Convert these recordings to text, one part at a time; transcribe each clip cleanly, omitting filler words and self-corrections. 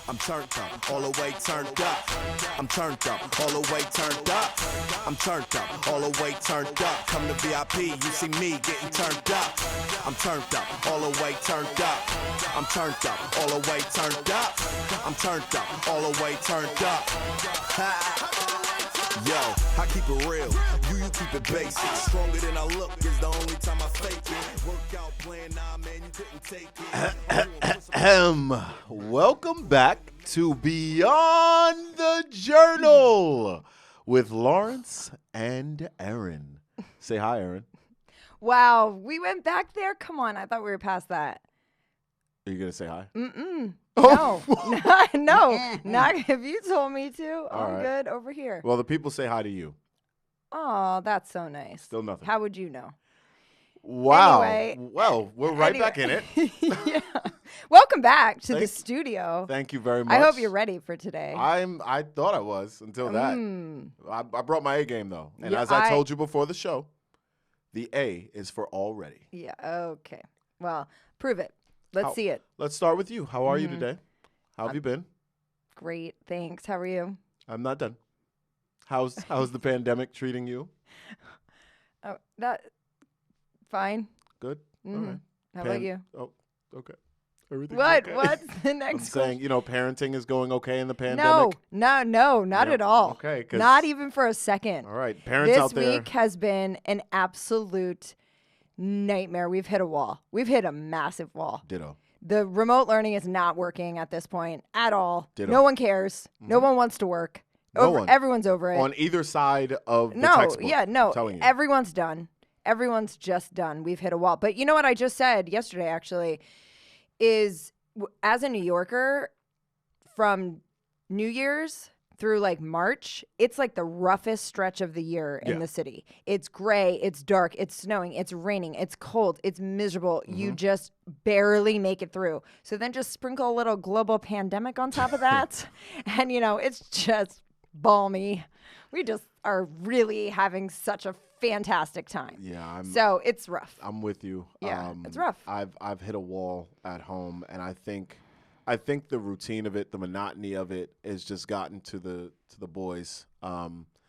I'm turned up, all the way turned up. I'm turned up, all the way turned up. I'm turned up, all the way turned up. Come to VIP, you see me getting turned up. I'm turned up, all the way turned up. I'm turned up, all the way turned up. I'm turned up, all the way turned up. Yo, I keep it real, you keep it basic. Stronger than I look is the only time I fake it. Workout plan, nah man, you couldn't take it. Welcome back to Beyond the Journal with Lawrence and Erin. Say hi, Erin. Wow, we went back there? Come on, I thought we were past that. Are you going to say hi? No, no, not if you told me to. All I'm right. good over here. Well, the people say hi to you. Oh, that's so nice. Still nothing. How would you know? Wow. Anyway, well, we're right back in it. Yeah. Welcome back to the studio. Thank you very much. I hope you're ready for today. I thought I was until that. I brought my A game, though. And as I told you before the show, the A is for already. Yeah, okay. Well, prove it. Let's see it. Let's start with you. How are you today? How have you been? Great, thanks. How are you? I'm not done. How's the pandemic treating you? Oh, that fine. Good. All right. How about you? Oh, okay. Everything's What? okay. What's the next I'm saying, parenting is going okay in the No, pandemic. not at all. Okay. 'Cause- Not even for a second. All right. Parents out there. This week has been an absolute nightmare. We've hit a wall. We've hit a massive wall. Ditto. The remote learning is not working at this point at all. Ditto. No one cares. No one wants to work. No one. Everyone's over it. On either side of the no, textbook. yeah, no. I'm telling you. Everyone's done. Everyone's just done. We've hit a wall. But you know what I just said yesterday, actually, is as a New Yorker, from New Year's through like March, it's like the roughest stretch of the year in the city. It's gray, it's dark, it's snowing, it's raining, it's cold, it's miserable. You just barely make it through. So then just sprinkle a little global pandemic on top of that. And, it's just balmy. We just are really having such a fantastic time. Yeah. So it's rough. I'm with you. Yeah, it's rough. I've hit a wall at home, and I think the routine of it, the monotony of it, has just gotten to the boys.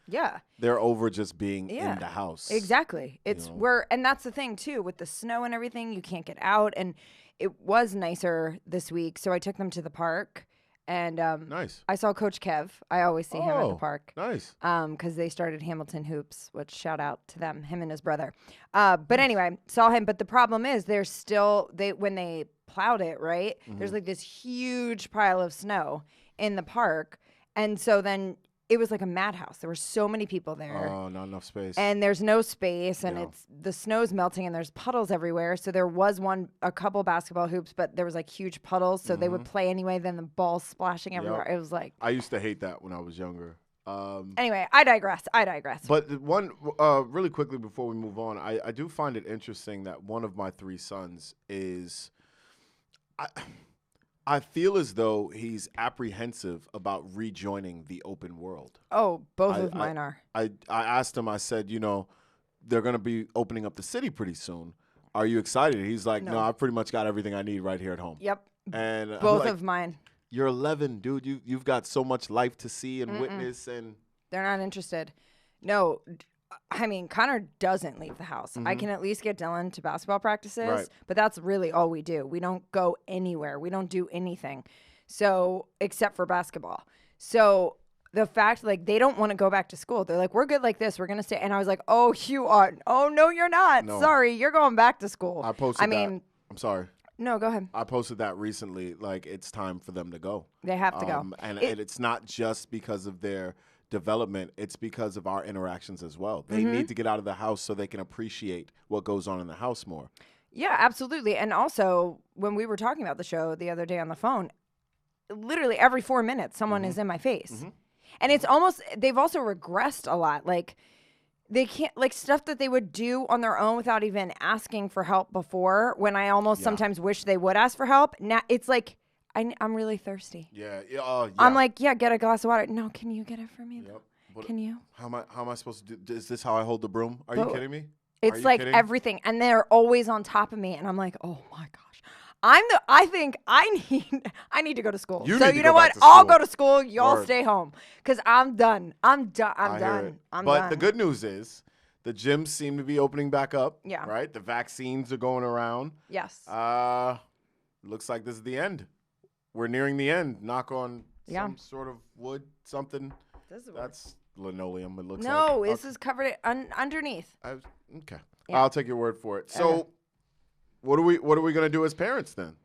Yeah. They're over just being in the house. Exactly. It's and that's the thing too, with the snow and everything, you can't get out. And it was nicer this week, so I took them to the park. And nice. I saw Coach Kev. I always see him at the park. Nice. Because they started Hamilton Hoops, which shout out to them, him and his brother. But anyway, saw him. But the problem is when they plowed it, right, there's like this huge pile of snow in the park. And so then it was like a madhouse. There were so many people there. Oh, not enough space. And there's no space, and the snow's melting, and there's puddles everywhere. So there was a couple basketball hoops, but there was like huge puddles. So they would play anyway. Then the ball splashing everywhere. It was like I used to hate that when I was younger. Anyway, I digress. But one really quickly before we move on, I do find it interesting that one of my three sons is. I feel as though he's apprehensive about rejoining the open world. Oh, both of mine are. I asked him, I said, they're going to be opening up the city pretty soon. Are you excited? He's like, no, I've pretty much got everything I need right here at home. Yep. And both of mine. You're 11, dude. You've got so much life to see and witness. And they're not interested. No. I mean, Connor doesn't leave the house. I can at least get Dylan to basketball practices, but that's really all we do. We don't go anywhere. We don't do anything. So, except for basketball. So, the fact, they don't want to go back to school. They're like, we're good like this. We're going to stay. And I was like, oh, you are. Oh, no, you're not. No. Sorry, you're going back to school. I posted that. I'm sorry. No, go ahead. I posted that recently. It's time for them to go. They have to go. And it's not just because of their development, it's because of our interactions as well. They need to get out of the house so they can appreciate what goes on in the house more. Yeah, absolutely. And also, when we were talking about the show the other day on the phone, literally every 4 minutes, someone is in my face. And it's almost, they've also regressed a lot. They can't, stuff that they would do on their own without even asking for help before, when I almost sometimes wish they would ask for help. Now, it's like, I'm really thirsty. Yeah. I'm like, get a glass of water. No, can you get it for me? Yep. Can you? How am I supposed to do? Is this how I hold the broom? Are you kidding me? It's like everything, and they're always on top of me, and I'm like, oh my gosh, I think I need to go to school. You so need to you go know back what? to I'll school. go to school. Y'all Word. stay home because I'm done. I'm done. I'm I hear done. it. I'm But done. the good news is the gyms seem to be opening back up. Yeah. Right? The vaccines are going around. Yes. Looks like this is the end. We're nearing the end. Knock on some sort of wood, something. That's linoleum, it looks like. No, this is covered underneath. Okay. Yeah. I'll take your word for it. So what are we going to do as parents then?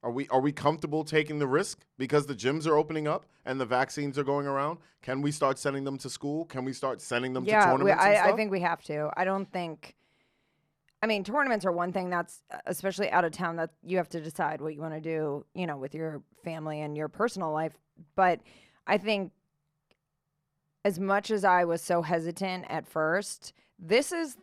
Are we comfortable taking the risk because the gyms are opening up and the vaccines are going around? Can we start sending them to school? Can we start sending them to tournaments and stuff? I think we have to. I mean, tournaments are one thing that's especially out of town that you have to decide what you want to do, with your family and your personal life. But I think as much as I was so hesitant at first, this is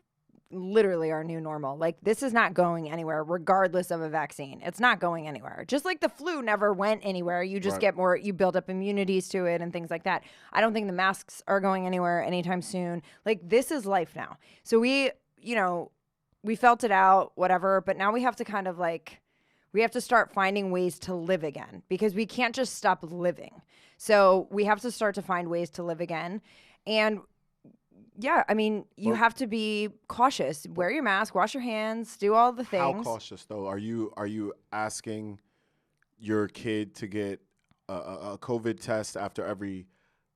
literally our new normal. Like, this is not going anywhere regardless of a vaccine. It's not going anywhere. Just like the flu never went anywhere. You just get more, you build up immunities to it and things like that. I don't think the masks are going anywhere anytime soon. Like, this is life now. So we felt it out, whatever, but now we have to kind of we have to start finding ways to live again because we can't just stop living. So we have to start to find ways to live again. And yeah, I mean, you have to be cautious. Wear your mask, wash your hands, do all the things. How cautious though? Are you asking your kid to get a COVID test after every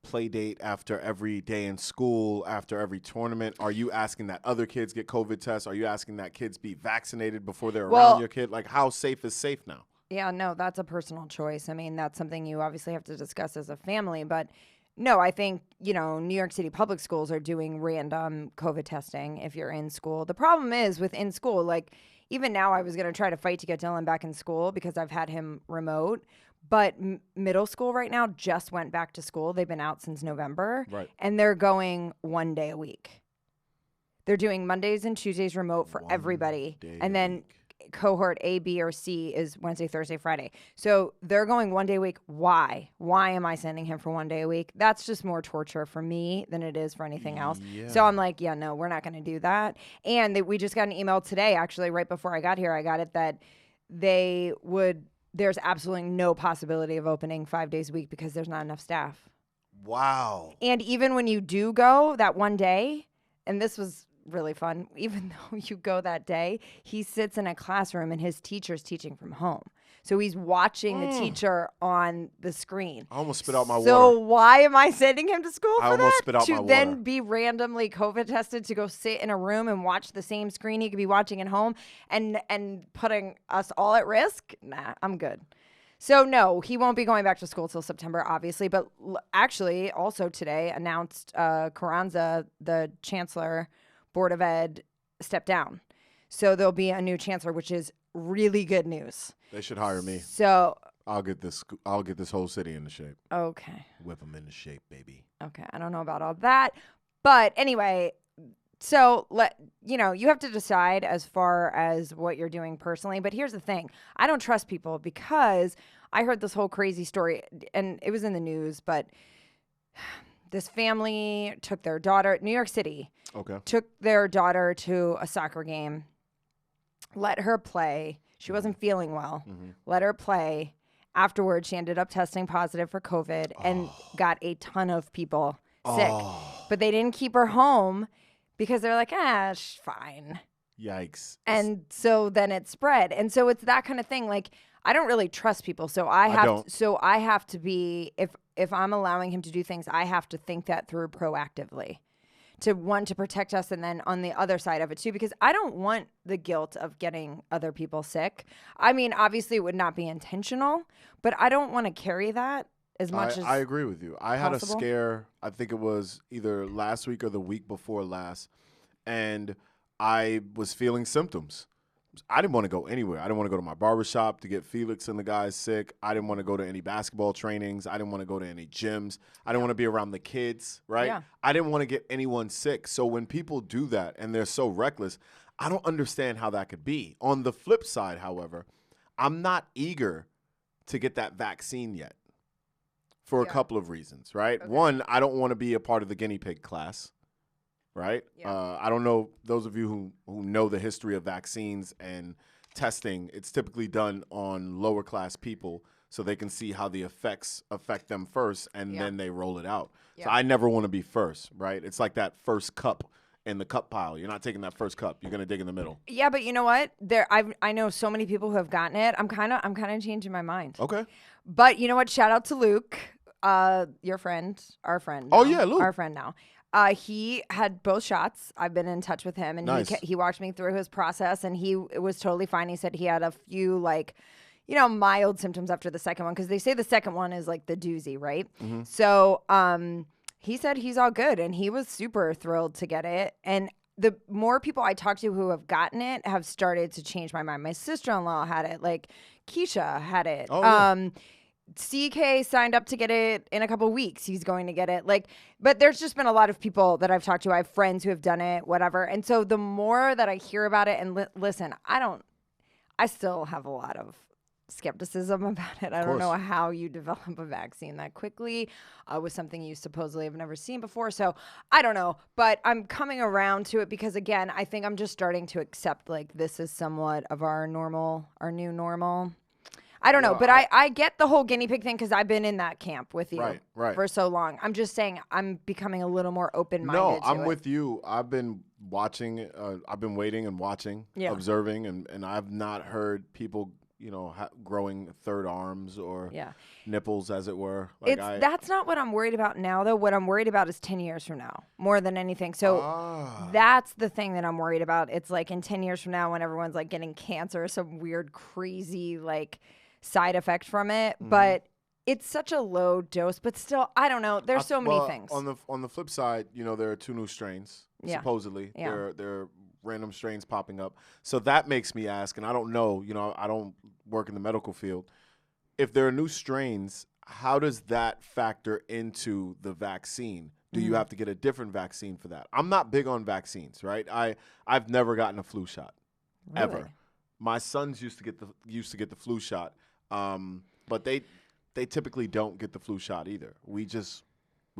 play date, after every day in school, after every tournament? Are you asking that other kids get COVID tests? Are you asking that kids be vaccinated before they're around your kid? Like, how safe is safe now? Yeah, no, that's a personal choice. I mean, that's something you obviously have to discuss as a family. But no, I think, New York City public schools are doing random COVID testing if you're in school. The problem is with in school, even now I was going to try to fight to get Dylan back in school because I've had him remote. But middle school right now just went back to school. They've been out since November. Right. And they're going one day a week. They're doing Mondays and Tuesdays remote for everybody. And then cohort A, B, or C is Wednesday, Thursday, Friday. So they're going one day a week. Why? Why am I sending him for one day a week? That's just more torture for me than it is for anything else. Yeah. So I'm like, yeah, no, we're not going to do that. And we just got an email today, actually, right before I got here. I got it that there's absolutely no possibility of opening 5 days a week because there's not enough staff. Wow. And even when you do go that one day, and this was really fun, even though you go that day, he sits in a classroom and his teacher's teaching from home. So he's watching the teacher on the screen. I almost spit out my water. So why am I sending him to school I for almost that? spit out my To water. then be randomly COVID tested to go sit in a room and watch the same screen he could be watching at home and putting us all at risk? Nah, I'm good. So no, he won't be going back to school till September, obviously. But actually, also today announced Carranza, the chancellor, Board of Ed, stepped down. So there'll be a new chancellor, which is really good news. They should hire me. So I'll get this whole city into shape. Okay. Whip them into shape, baby. Okay, I don't know about all that, but anyway. So you have to decide as far as what you're doing personally. But here's the thing. I don't trust people because I heard this whole crazy story and it was in the news, but this family took their daughter, New York City, took their daughter to a soccer game, let her play. She wasn't feeling well. Let her play. Afterwards, she ended up testing positive for COVID and got a ton of people sick. But they didn't keep her home because they're like, she's fine. Yikes. And so then it spread. And so it's that kind of thing. Like, I don't really trust people. So I have to be, if I'm allowing him to do things, I have to think that through proactively to protect us. And then on the other side of it too, because I don't want the guilt of getting other people sick. I mean, obviously it would not be intentional, but I don't want to carry that as much as I agree with you. I had a possible. scare, I think it was either last week or the week before last, and I was feeling symptoms. I didn't want to go anywhere. I didn't want to go to my barbershop to get Felix and the guys sick. I didn't want to go to any basketball trainings. I didn't want to go to any gyms. I didn't want to be around the kids, right? Yeah. I didn't want to get anyone sick. So when people do that and they're so reckless, I don't understand how that could be. On the flip side, however, I'm not eager to get that vaccine yet for a couple of reasons, right? Okay. One, I don't want to be a part of the guinea pig class. Right? Yeah. I don't know, those of you who know the history of vaccines and testing, it's typically done on lower class people so they can see how the effects affect them first, and then they roll it out. So I never want to be first, right? It's like that first cup in the cup pile. You're not taking that first cup. You're going to dig in the middle. Yeah, but you know what? I know so many people who have gotten it. I'm kind of changing my mind. Okay. But you know what? Shout out to Luke, your friend, our friend. Oh, now, yeah, Luke. Our friend now. He had both shots. I've been in touch with him, and nice. he walked me through his process, and he was totally fine. He said he had a few, like, mild symptoms after the second one, because they say the second one is like the doozy, right? Mm-hmm. So he said he's all good, and he was super thrilled to get it. And the more people I talk to who have gotten it have started to change my mind. My sister-in-law had it. Like, Keisha had it. Oh, yeah. CK signed up to get it in a couple weeks. He's going to get it. Like, but there's just been a lot of people that I've talked to. I have friends who have done it, whatever. And so the more that I hear about it, and listen, I still have a lot of skepticism about it. I don't know how you develop a vaccine that quickly with something you supposedly have never seen before. So I don't know, but I'm coming around to it because, again, I think I'm just starting to accept, like, this is somewhat of our new normal. I don't know, but I get the whole guinea pig thing because I've been in that camp with you for so long. I'm just saying I'm becoming a little more open-minded. No, I'm with you. I've been watching. I've been waiting and watching, observing, and I've not heard people, growing third arms or nipples, as it were. Like that's not what I'm worried about now, though. What I'm worried about is 10 years from now, more than anything. So that's the thing that I'm worried about. It's like in 10 years from now when everyone's like getting cancer, some weird, crazy, like, side effect from it, but it's such a low dose. But still, I don't know. There's so many things. On the flip side, there are 2 new strains. Supposedly, there are random strains popping up. So that makes me ask, and I don't know. I don't work in the medical field. If there are new strains, how does that factor into the vaccine? Do you have to get a different vaccine for that? I'm not big on vaccines, right? I've never gotten a flu shot, ever. My sons used to get the flu shot. But they typically don't get the flu shot either. We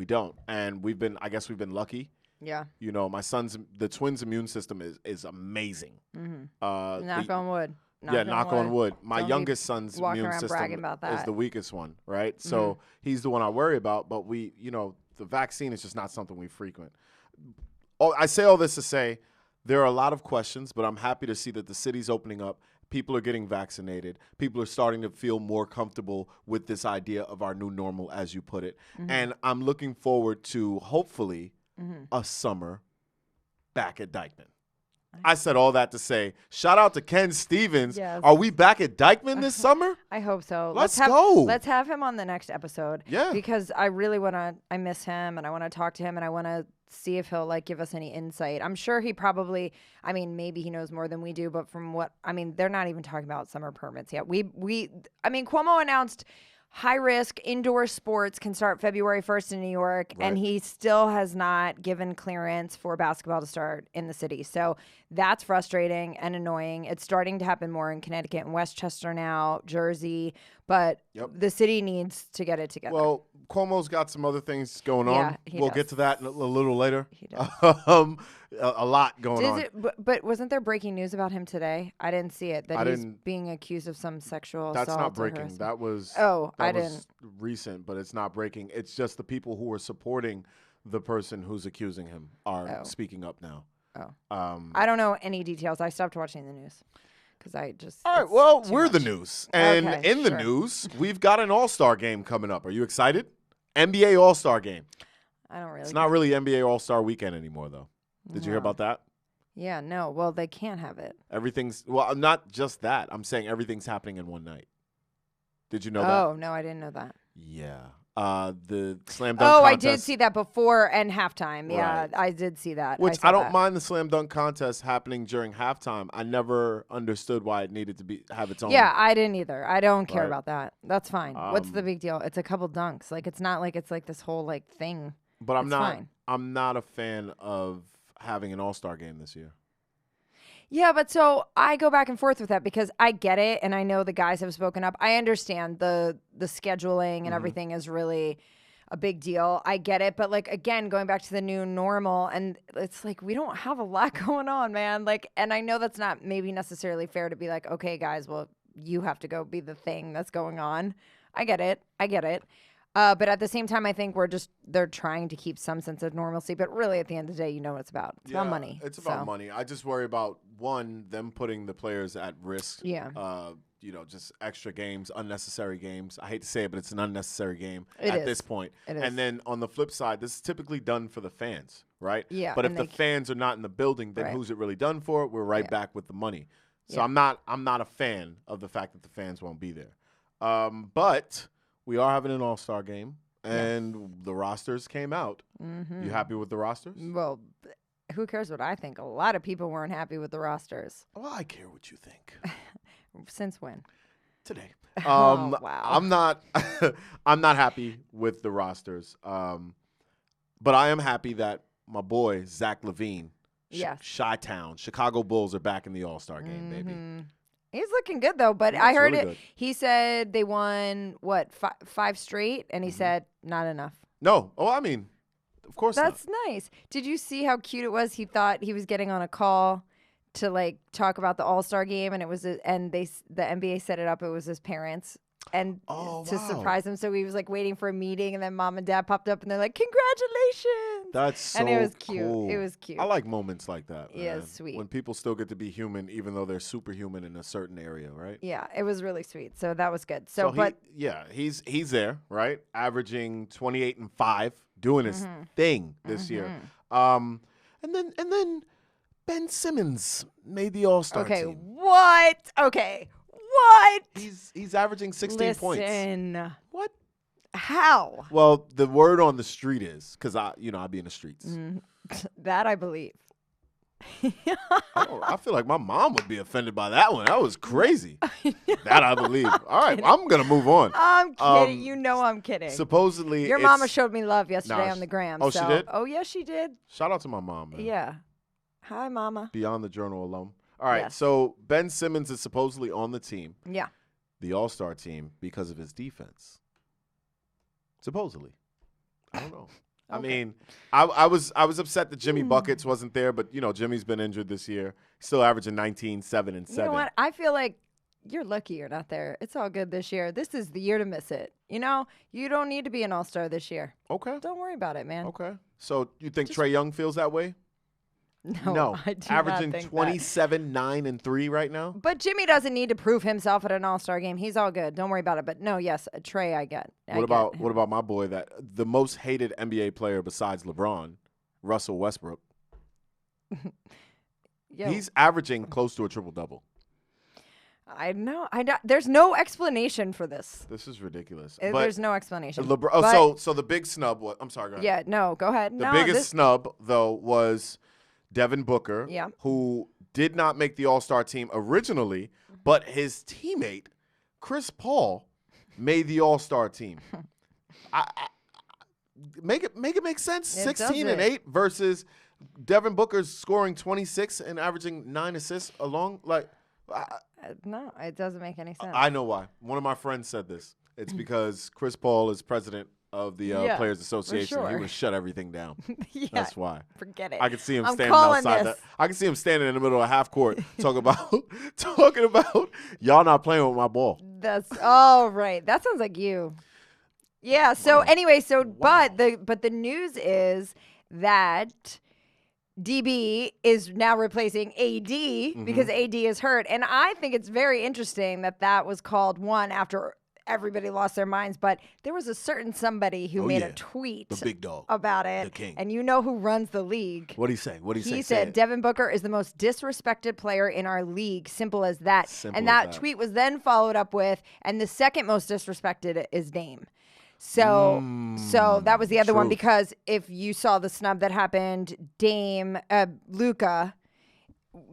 don't. And I guess we've been lucky. Yeah. The twins' immune system is amazing. Mm-hmm. Knock on wood. Knock on wood. My youngest son's immune system is the weakest one, right? Mm-hmm. So he's the one I worry about, but the vaccine is just not something we frequent. I say all this to say there are a lot of questions, but I'm happy to see that the city's opening up. People are getting vaccinated. People are starting to feel more comfortable with this idea of our new normal, as you put it. Mm-hmm. And I'm looking forward to, hopefully, a summer back at Dyckman. I said all that to say, shout out to Ken Stevens. Yes. Are we back at Dyckman this summer? I hope so. Let's go. Let's have him on the next episode. Yeah. Because I really I miss him, and I want to talk to him, and I want to see if he'll give us any insight. I'm sure he probably, maybe he knows more than we do, but from what, they're not even talking about summer permits yet. Cuomo announced high-risk indoor sports can start February 1st in New York, and he still has not given clearance for basketball to start in the city. So that's frustrating and annoying. It's starting to happen more in Connecticut and Westchester now, Jersey, but the city needs to get it together. Well, Cuomo's got some other things going on. We'll get to that a little later. He does. A lot going on. But wasn't there breaking news about him today? I didn't see it. That he's being accused of some sexual assault. That's not breaking. That was recent, but it's not breaking. It's just the people who are supporting the person who's accusing him are speaking up now. I don't know any details. I stopped watching the news. All right, well, we're the news. And in the news, we've got an All-Star game coming up. Are you excited? NBA All-Star game. I don't really. It's not really NBA All-Star weekend anymore, though. Did you hear about that? Yeah, no. Well, they can't have it. Not just that. I'm saying everything's happening in one night. Did you know that? Oh, no, I didn't know that. Yeah. The slam dunk contest. I did see that before and halftime. Yeah, I did see that. Which I don't mind the slam dunk contest happening during halftime. I never understood why it needed to have its own. Yeah, I didn't either. I don't care about that. That's fine. What's the big deal? It's a couple dunks. It's not like it's this whole thing. But I'm not a fan of having an All-Star game this year. Yeah, but so I go back and forth with that because I get it, and I know the guys have spoken up. I understand the scheduling and everything is really a big deal. I get it. But like, again, going back to the new normal, and it's like, we don't have a lot going on, man. Like, and I know that's not maybe necessarily fair to be like, okay, guys, well, you have to go be the thing that's going on. I get it. But at the same time, I think they're trying to keep some sense of normalcy. But really, at the end of the day, you know what it's about. It's about money. It's about money. I just worry about, one, them putting the players at risk. Yeah. Just extra games, unnecessary games. I hate to say it, but it's an unnecessary game It at is. this point. It is. And then on the flip side, this is typically done for the fans, right? Yeah, But if and the fans are not in the building, then Right. who's it really done for? We're right back with the money. So Yeah. I'm not a fan of the fact that the fans won't be there. But we are having an all-star game. And the rosters came out. Mm-hmm. You happy with the rosters? Well, who cares what I think? A lot of people weren't happy with the rosters. Well, I care what you think. Since when? Today. Oh, wow. I'm not I'm not happy with the rosters. But I am happy that my boy Zach LaVine, Yes. Chi-Town, Chicago Bulls are back in the All-Star game, baby. He's looking good, though. But He I looks heard really it. good. He said they won, five straight? And he said, not enough. No. Oh, I mean, of course That's not. nice. Did you see how cute it was? He thought he was getting on a call to like talk about the All-Star game, and the NBA set it up. It was his parents, and to surprise him. So he was like waiting for a meeting, and then mom and dad popped up, and they're like, "Congratulations!" That's so and it was cute. cool. It was cute. I like moments like that. Yeah, man. sweet. When people still get to be human, even though they're superhuman in a certain area, right? Yeah, it was really sweet. So that was good. He's there, right? Averaging 28 and 5, doing his thing this year. And then Ben Simmons made the All-Star okay, team. what? Okay, what? He's averaging 16 points. Listen, What? how? Well, the word on the street is, because I be in the streets. That I believe. I feel like my mom would be offended by that one. That was crazy. That I believe. All right, I'm gonna move on. I'm kidding. You know I'm kidding. Supposedly, Your mama showed me love yesterday on the gram. Oh, she did? Oh, yes, she did. Shout out to my mom, man. Yeah. Hi, mama. Beyond the Journal alum. All right, Yes. so Ben Simmons is supposedly on the team, Yeah. the All-Star team, because of his defense. Supposedly. I don't know. I Okay. mean, I was upset that Jimmy Buckets wasn't there, but, Jimmy's been injured this year. Still averaging 19, 7, and 7. You know what? I feel like you're lucky you're not there. It's all good this year. This is the year to miss it. You don't need to be an all-star this year. Okay. Don't worry about it, man. Okay. So you think Trae Young feels that way? No, I do Averaging not think 27, 9, and 3 right now? But Jimmy doesn't need to prove himself at an all-star game. He's all good. Don't worry about it. But no, yes, Trey, I get. What about my boy, the most hated NBA player besides LeBron, Russell Westbrook? Yo, He's averaging close to a triple-double. I know. There's no explanation for this. This is ridiculous. There's no explanation. LeBron. So the big snub was. I'm sorry. Go ahead. Yeah. No. Go ahead. The biggest snub though was Devin Booker, Yeah. who did not make the All-Star team originally, but his teammate Chris Paul made the All-Star team. Make it make sense. It 16 and doesn't. 8 versus Devin Booker's scoring 26 and averaging 9 assists along. No, it doesn't make any sense. I know why. One of my friends said this. It's because Chris Paul is president of the Yeah, Players for Association. He sure. would shut everything down. Yeah, That's why. forget it. I could see him I'm standing calling outside. this. I can see him standing in the middle of half court talking about y'all not playing with my ball. That's right. That sounds like you. Yeah. So anyway, but the news is that DB is now replacing AD because AD is hurt, and I think it's very interesting that was called one after everybody lost their minds. But there was a certain somebody who made a tweet The big dog. about it, The king. and you know who runs the league. What'd he say? He said Devin Booker is the most disrespected player in our league. Simple as that. Simple and as that that. tweet was then followed up with, and the second most disrespected is Dame. So that was the other one, truth. because if you saw the snub that happened, Luka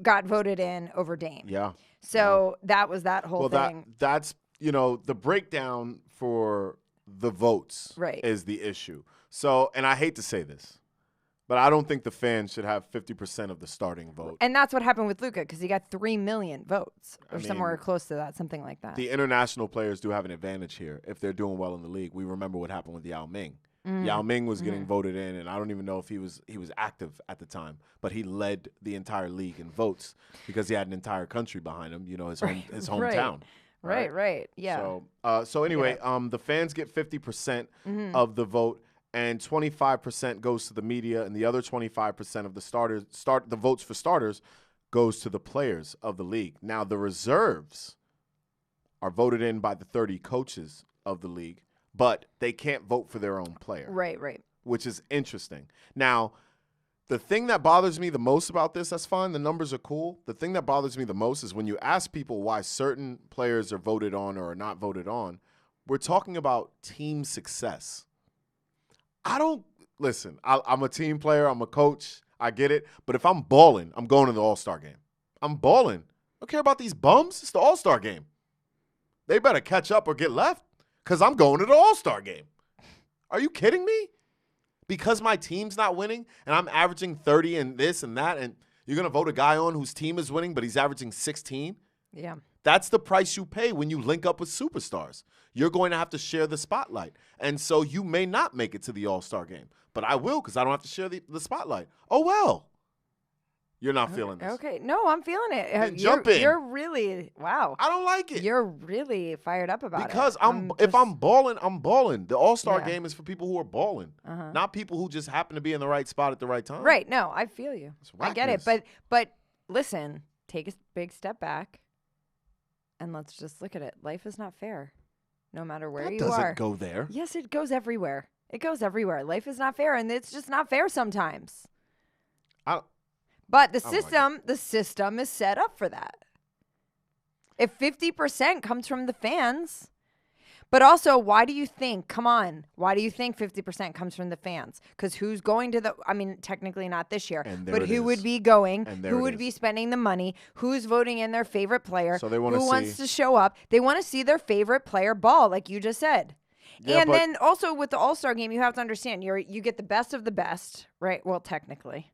got voted in over Dame. Yeah. So that was that whole thing. That's the breakdown for the votes Right. is the issue. So, and I hate to say this, but I don't think the fans should have 50% of the starting vote. And that's what happened with Luka, because he got 3 million votes or mean, somewhere close to that, something like that. The international players do have an advantage here if they're doing well in the league. We remember what happened with Yao Ming. Yao Ming was getting voted in, and I don't even know if he was active at the time, but he led the entire league in votes because he had an entire country behind him. His hometown. Right. Yeah. So anyway, the fans get 50% of the vote, and 25% goes to the media, and the other 25% of the votes for starters goes to the players of the league. Now the reserves are voted in by the 30 coaches of the league, but they can't vote for their own player. Right. Which is interesting. Now, the thing that bothers me the most about this, that's fine, the numbers are cool. The thing that bothers me the most is when you ask people why certain players are voted on or are not voted on, we're talking about team success. I'm a team player, I'm a coach, I get it, but if I'm balling, I'm going to the All-Star game. I'm balling. I don't care about these bums. It's the All-Star game. They better catch up or get left because I'm going to the All-Star game. Are you kidding me? Because my team's not winning and I'm averaging 30 and this and that, and you're going to vote a guy on whose team is winning, but he's averaging 16? Yeah. That's the price you pay when you link up with superstars. You're going to have to share the spotlight. And so you may not make it to the All-Star game, but I will because I don't have to share the spotlight. Oh, well. You're not feeling this. Okay. No, I'm feeling it. Then jump in. You're really, wow. I don't like it. You're really fired up about because it. if I'm balling, I'm balling. The All-Star game is for people who are balling, not people who just happen to be in the right spot at the right time. Right. No, I feel you. I get it. whackness. But listen, take a big step back and let's just look at it. Life is not fair, no matter where That you doesn't are. go there. Yes, it goes everywhere. It goes everywhere. Life is not fair, and it's just not fair sometimes. But the system is set up for that. If 50% comes from the fans, but also, why do you think, come on, why do you think 50% comes from the fans? Because who's going to technically not this year, but who would be going, who would be spending the money, who's voting in their favorite player, so they who wants to show up. They want to see their favorite player ball, like you just said. Yeah, and then also with the All-Star game, you have to understand, you get the best of the best, right? Well, technically.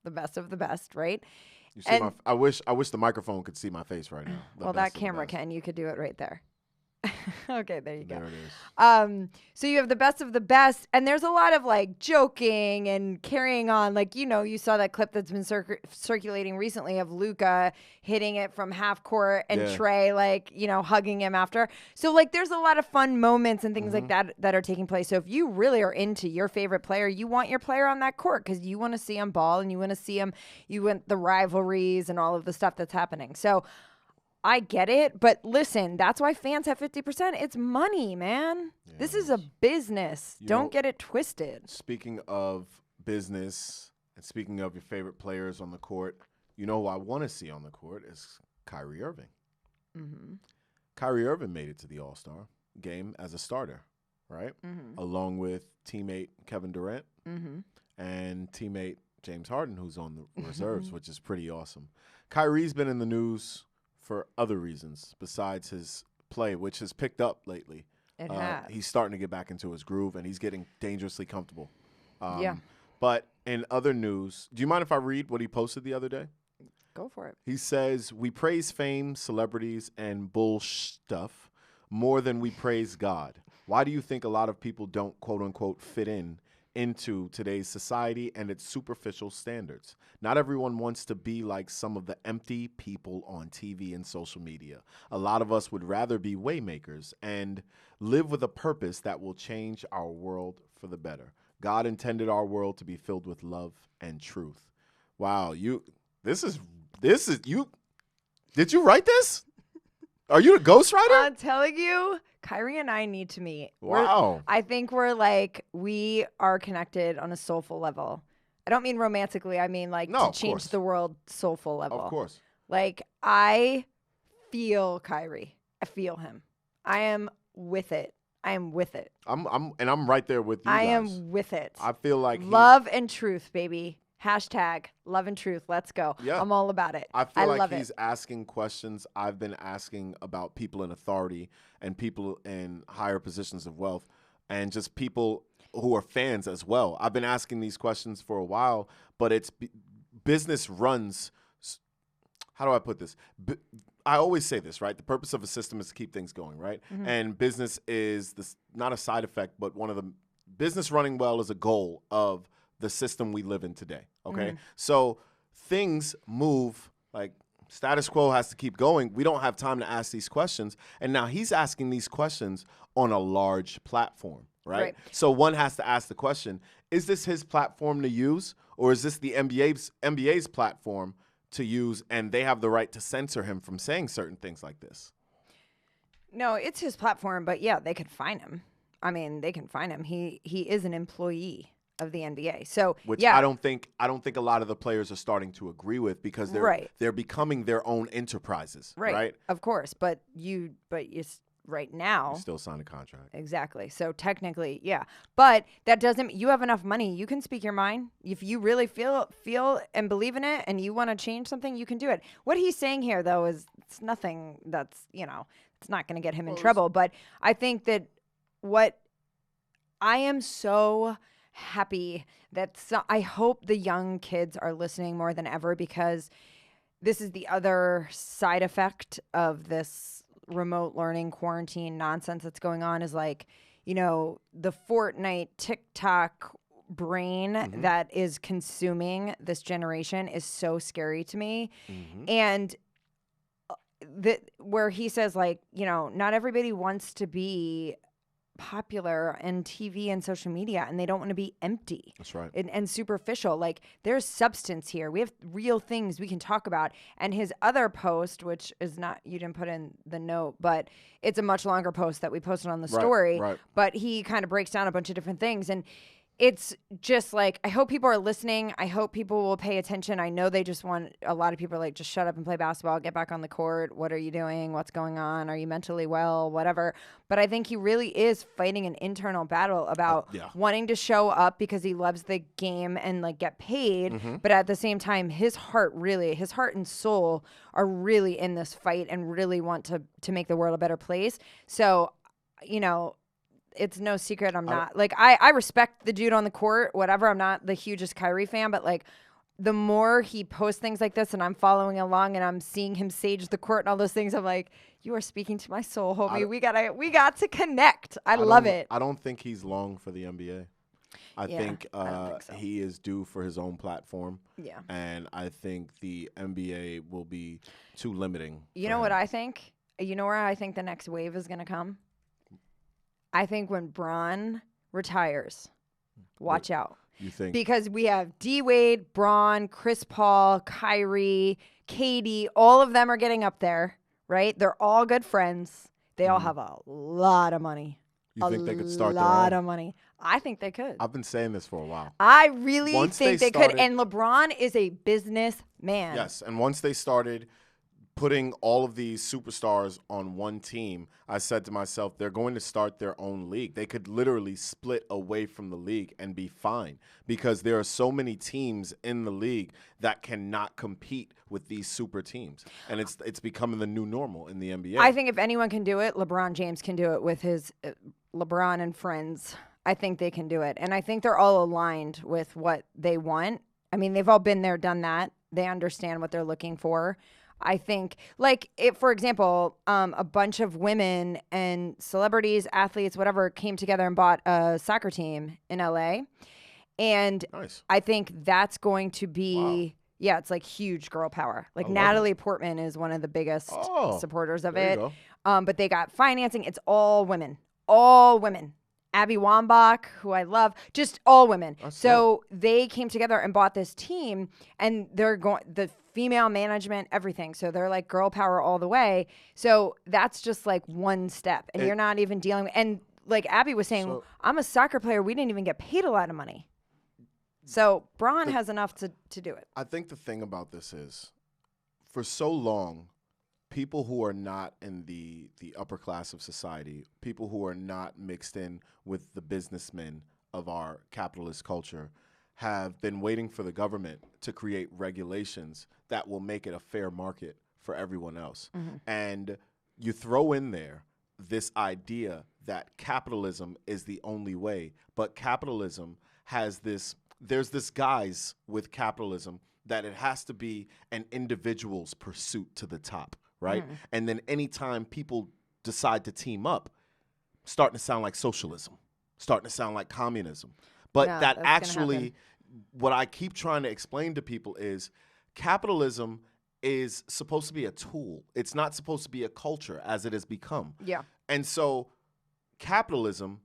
The best of the best, right? You see I wish the microphone could see my face right now. Well, that camera can. You could do it right there. Okay, there you go. There it is. So you have the best of the best, and there's a lot of like joking and carrying on. Like, you saw that clip that's been circulating recently of Luka hitting it from half court and Trey, like, hugging him after. So like, there's a lot of fun moments and things like that are taking place. So if you really are into your favorite player, you want your player on that court because you want to see him ball and you want to see him. You want the rivalries and all of the stuff that's happening. So I get it, but listen, that's why fans have 50%. It's money, man. Yeah, this is a business. Don't get it twisted. Speaking of business and speaking of your favorite players on the court, who I want to see on the court is Kyrie Irving. Kyrie Irving made it to the All-Star game as a starter, right? Along with teammate Kevin Durant and teammate James Harden, who's on the reserves, which is pretty awesome. Kyrie's been in the news for other reasons besides his play, which has picked up lately. It has. He's starting to get back into his groove, and he's getting dangerously comfortable. Yeah. But in other news, do you mind if I read what he posted the other day? Go for it. He says, "We praise fame, celebrities, and stuff more than we praise God. Why do you think a lot of people don't, quote-unquote, fit into today's society and its superficial standards? Not everyone wants to be like some of the empty people on TV and social media. A lot of us would rather be waymakers and live with a purpose that will change our world for the better. God intended our world to be filled with love and truth." Wow, this is you. Did you write this? Are you a ghostwriter? I'm telling you, Kyrie and I need to meet. Wow. I think we are connected on a soulful level. I don't mean romantically. I mean to change the world soulful level. Of course. Like, I feel Kyrie. I feel him. I am with it. I am with it. I'm right there with you guys. I am with it. I feel like love and truth, baby. Hashtag love and truth. Let's go. Yeah. I'm all about it. I feel like he's asking questions I've been asking about people in authority and people in higher positions of wealth and just people who are fans as well. I've been asking these questions for a while, but it's business runs. How do I put this? I always say this, right? The purpose of a system is to keep things going, right? And business is not a side effect, but one of the business running well is a goal of the system we live in today. Okay, Mm-hmm. so things move like. Status quo has to keep going. We don't have time to ask these questions. And now he's asking these questions on a large platform, right? So one has to ask the question, is this his platform to use, or is this the NBA's platform to use, and they have the right to censor him from saying certain things like this? No, it's his platform, but yeah, they could fine him. I mean, they can fine him. He is an employee of the NBA. So which yeah. I don't think a lot of the players are starting to agree with, because they're becoming their own enterprises, right? Of course, but it's right now. You still sign a contract. Exactly. So technically, yeah. But that doesn't, you have enough money, you can speak your mind. If you really feel and believe in it and you want to change something, you can do it. What he's saying here though is it's nothing that's, it's not going to get him in trouble, but I think that I am so happy that I hope the young kids are listening more than ever, because this is the other side effect of this remote learning quarantine nonsense that's going on, is like, the Fortnite TikTok brain that is consuming this generation is so scary to me. And where he says, like, not everybody wants to be popular in TV and social media, and they don't want to be empty. That's right. And superficial. Like, there's substance here. We have real things we can talk about. And his other post, which is not, you didn't put in the note, but it's a much longer post that we posted on the story. Right. But he kind of breaks down a bunch of different things. And it's just like, I hope people are listening. I hope people will pay attention. I know they just want, a lot of people are like, just shut up and play basketball, get back on the court. What are you doing? What's going on? Are you mentally well? Whatever. But I think he really is fighting an internal battle about wanting to show up because he loves the game and like get paid. But at the same time, his heart and soul are really in this fight and really want to make the world a better place. So, it's no secret I'm not, like, I respect the dude on the court, whatever. I'm not the hugest Kyrie fan, but like, the more he posts things like this and I'm following along and I'm seeing him sage the court and all those things, I'm like, you are speaking to my soul, homie. We got to connect. I love it. I don't think he's long for the NBA. I think so. he is due for his own platform. Yeah. And I think the NBA will be too limiting. You know what I think? You know where I think the next wave is going to come? I think when Bron retires, watch out. You think? Because we have D-Wade, Bron, Chris Paul, Kyrie, KD, all of them are getting up there, right? They're all good friends. They all have a lot of money. You think they could start their own? A lot of money. I think they could. I've been saying this for a while. I really think they could. started- And LeBron is a businessman. Yes, and once they started putting all of these superstars on one team, I said to myself, they're going to start their own league. They could literally split away from the league and be fine, because there are so many teams in the league that cannot compete with these super teams. And it's becoming the new normal in the NBA. I think if anyone can do it, LeBron James can do it with his LeBron and friends. I think they can do it. And I think they're all aligned with what they want. I mean, they've all been there, done that. They understand what they're looking for. I think, like, for example, a bunch of women and celebrities, athletes, whatever, came together and bought a soccer team in LA. And Nice. I think that's going to be, it's like huge girl power. Like, Natalie Portman is one of the biggest supporters of there it. you But they got financing. It's all women. All women. Abby Wambach, who I love, just all women. So they came together and bought this team, and they're going, the female management, everything. So they're like girl power all the way. So that's just like one step, and you're not even dealing with, and like Abby was saying, I'm a soccer player. We didn't even get paid a lot of money. So Bron has enough to do it. I think the thing about this is, for so long, people who are not in the upper class of society, people who are not mixed in with the businessmen of our capitalist culture, have been waiting for the government to create regulations that will make it a fair market for everyone else. And you throw in there this idea that capitalism is the only way, but capitalism has there's this guise with capitalism that it has to be an individual's pursuit to the top, right? And then anytime people decide to team up, starting to sound like socialism. starting to sound like communism. But No, that that's gonna actually, happen. what I keep trying to explain to people is capitalism is supposed to be a tool. It's not supposed to be a culture as it has become. Yeah. And so capitalism,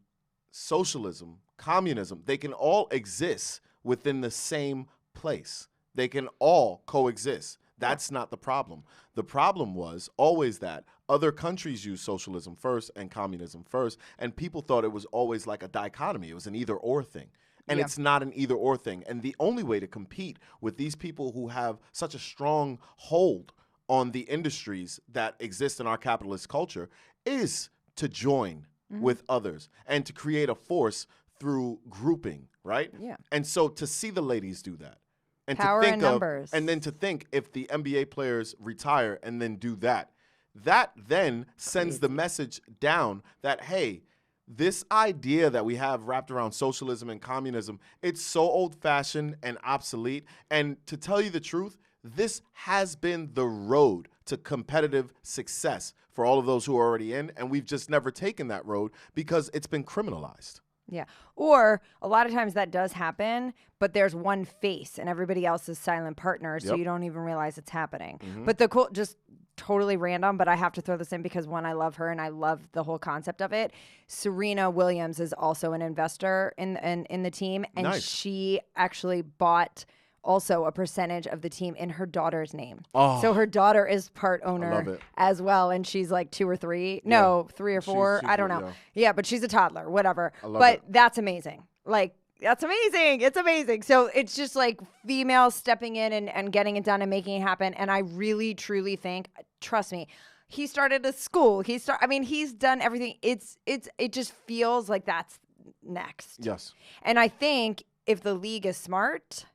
socialism, communism, they can all exist within the same place. They can all coexist. That's not the problem. The problem was always that other countries used socialism first and communism first, and people thought it was always like a dichotomy. It was an either-or thing. And Yeah. it's not an either-or thing. And the only way to compete with these people who have such a strong hold on the industries that exist in our capitalist culture is to join with others and to create a force through grouping, right? Yeah. And so to see the ladies do that, and Power to think in numbers. and then to think if the NBA players retire and then do that, that then sends the message down that, hey, this idea that we have wrapped around socialism and communism, it's so old-fashioned and obsolete. And to tell you the truth, this has been the road to competitive success for all of those who are already in, and we've just never taken that road because it's been criminalized. Yeah. Or a lot of times that does happen, but there's one face and everybody else is silent partners, so Yep. you don't even realize it's happening. But the cool, just totally random, but I have to throw this in because one, I love her and I love the whole concept of it. Serena Williams is also an investor in the team, and Nice. she actually bought also a percentage of the team in her daughter's name. Oh. So her daughter is part love owner it. as well, and she's like 2 or 3. No, 3 or 4. she's I don't yeah. know. Yeah, but she's a toddler, whatever. I love But it. that's amazing. Like, that's amazing. It's amazing. So it's just like females stepping in and getting it done and making it happen. And I really, truly think, trust me, he started a school. He's done everything. It just feels like that's next. Yes. And I think if the league is smart,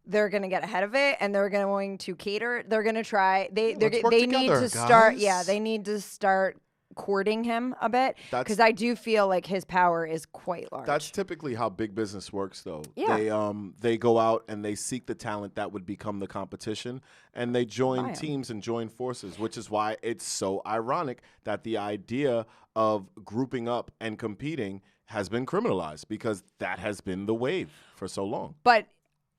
they're going to get ahead of it and they're going to cater. They're going to try. They let's work need together, to start. guys. Yeah, they need to start courting him a bit That's- because I do feel like his power is quite large. That's typically how big business works, though. Yeah. They go out and they seek the talent that would become the competition, and they join Buy 'em. teams and join forces, which is why it's so ironic that the idea of grouping up and competing has been criminalized because that has been the wave for so long. But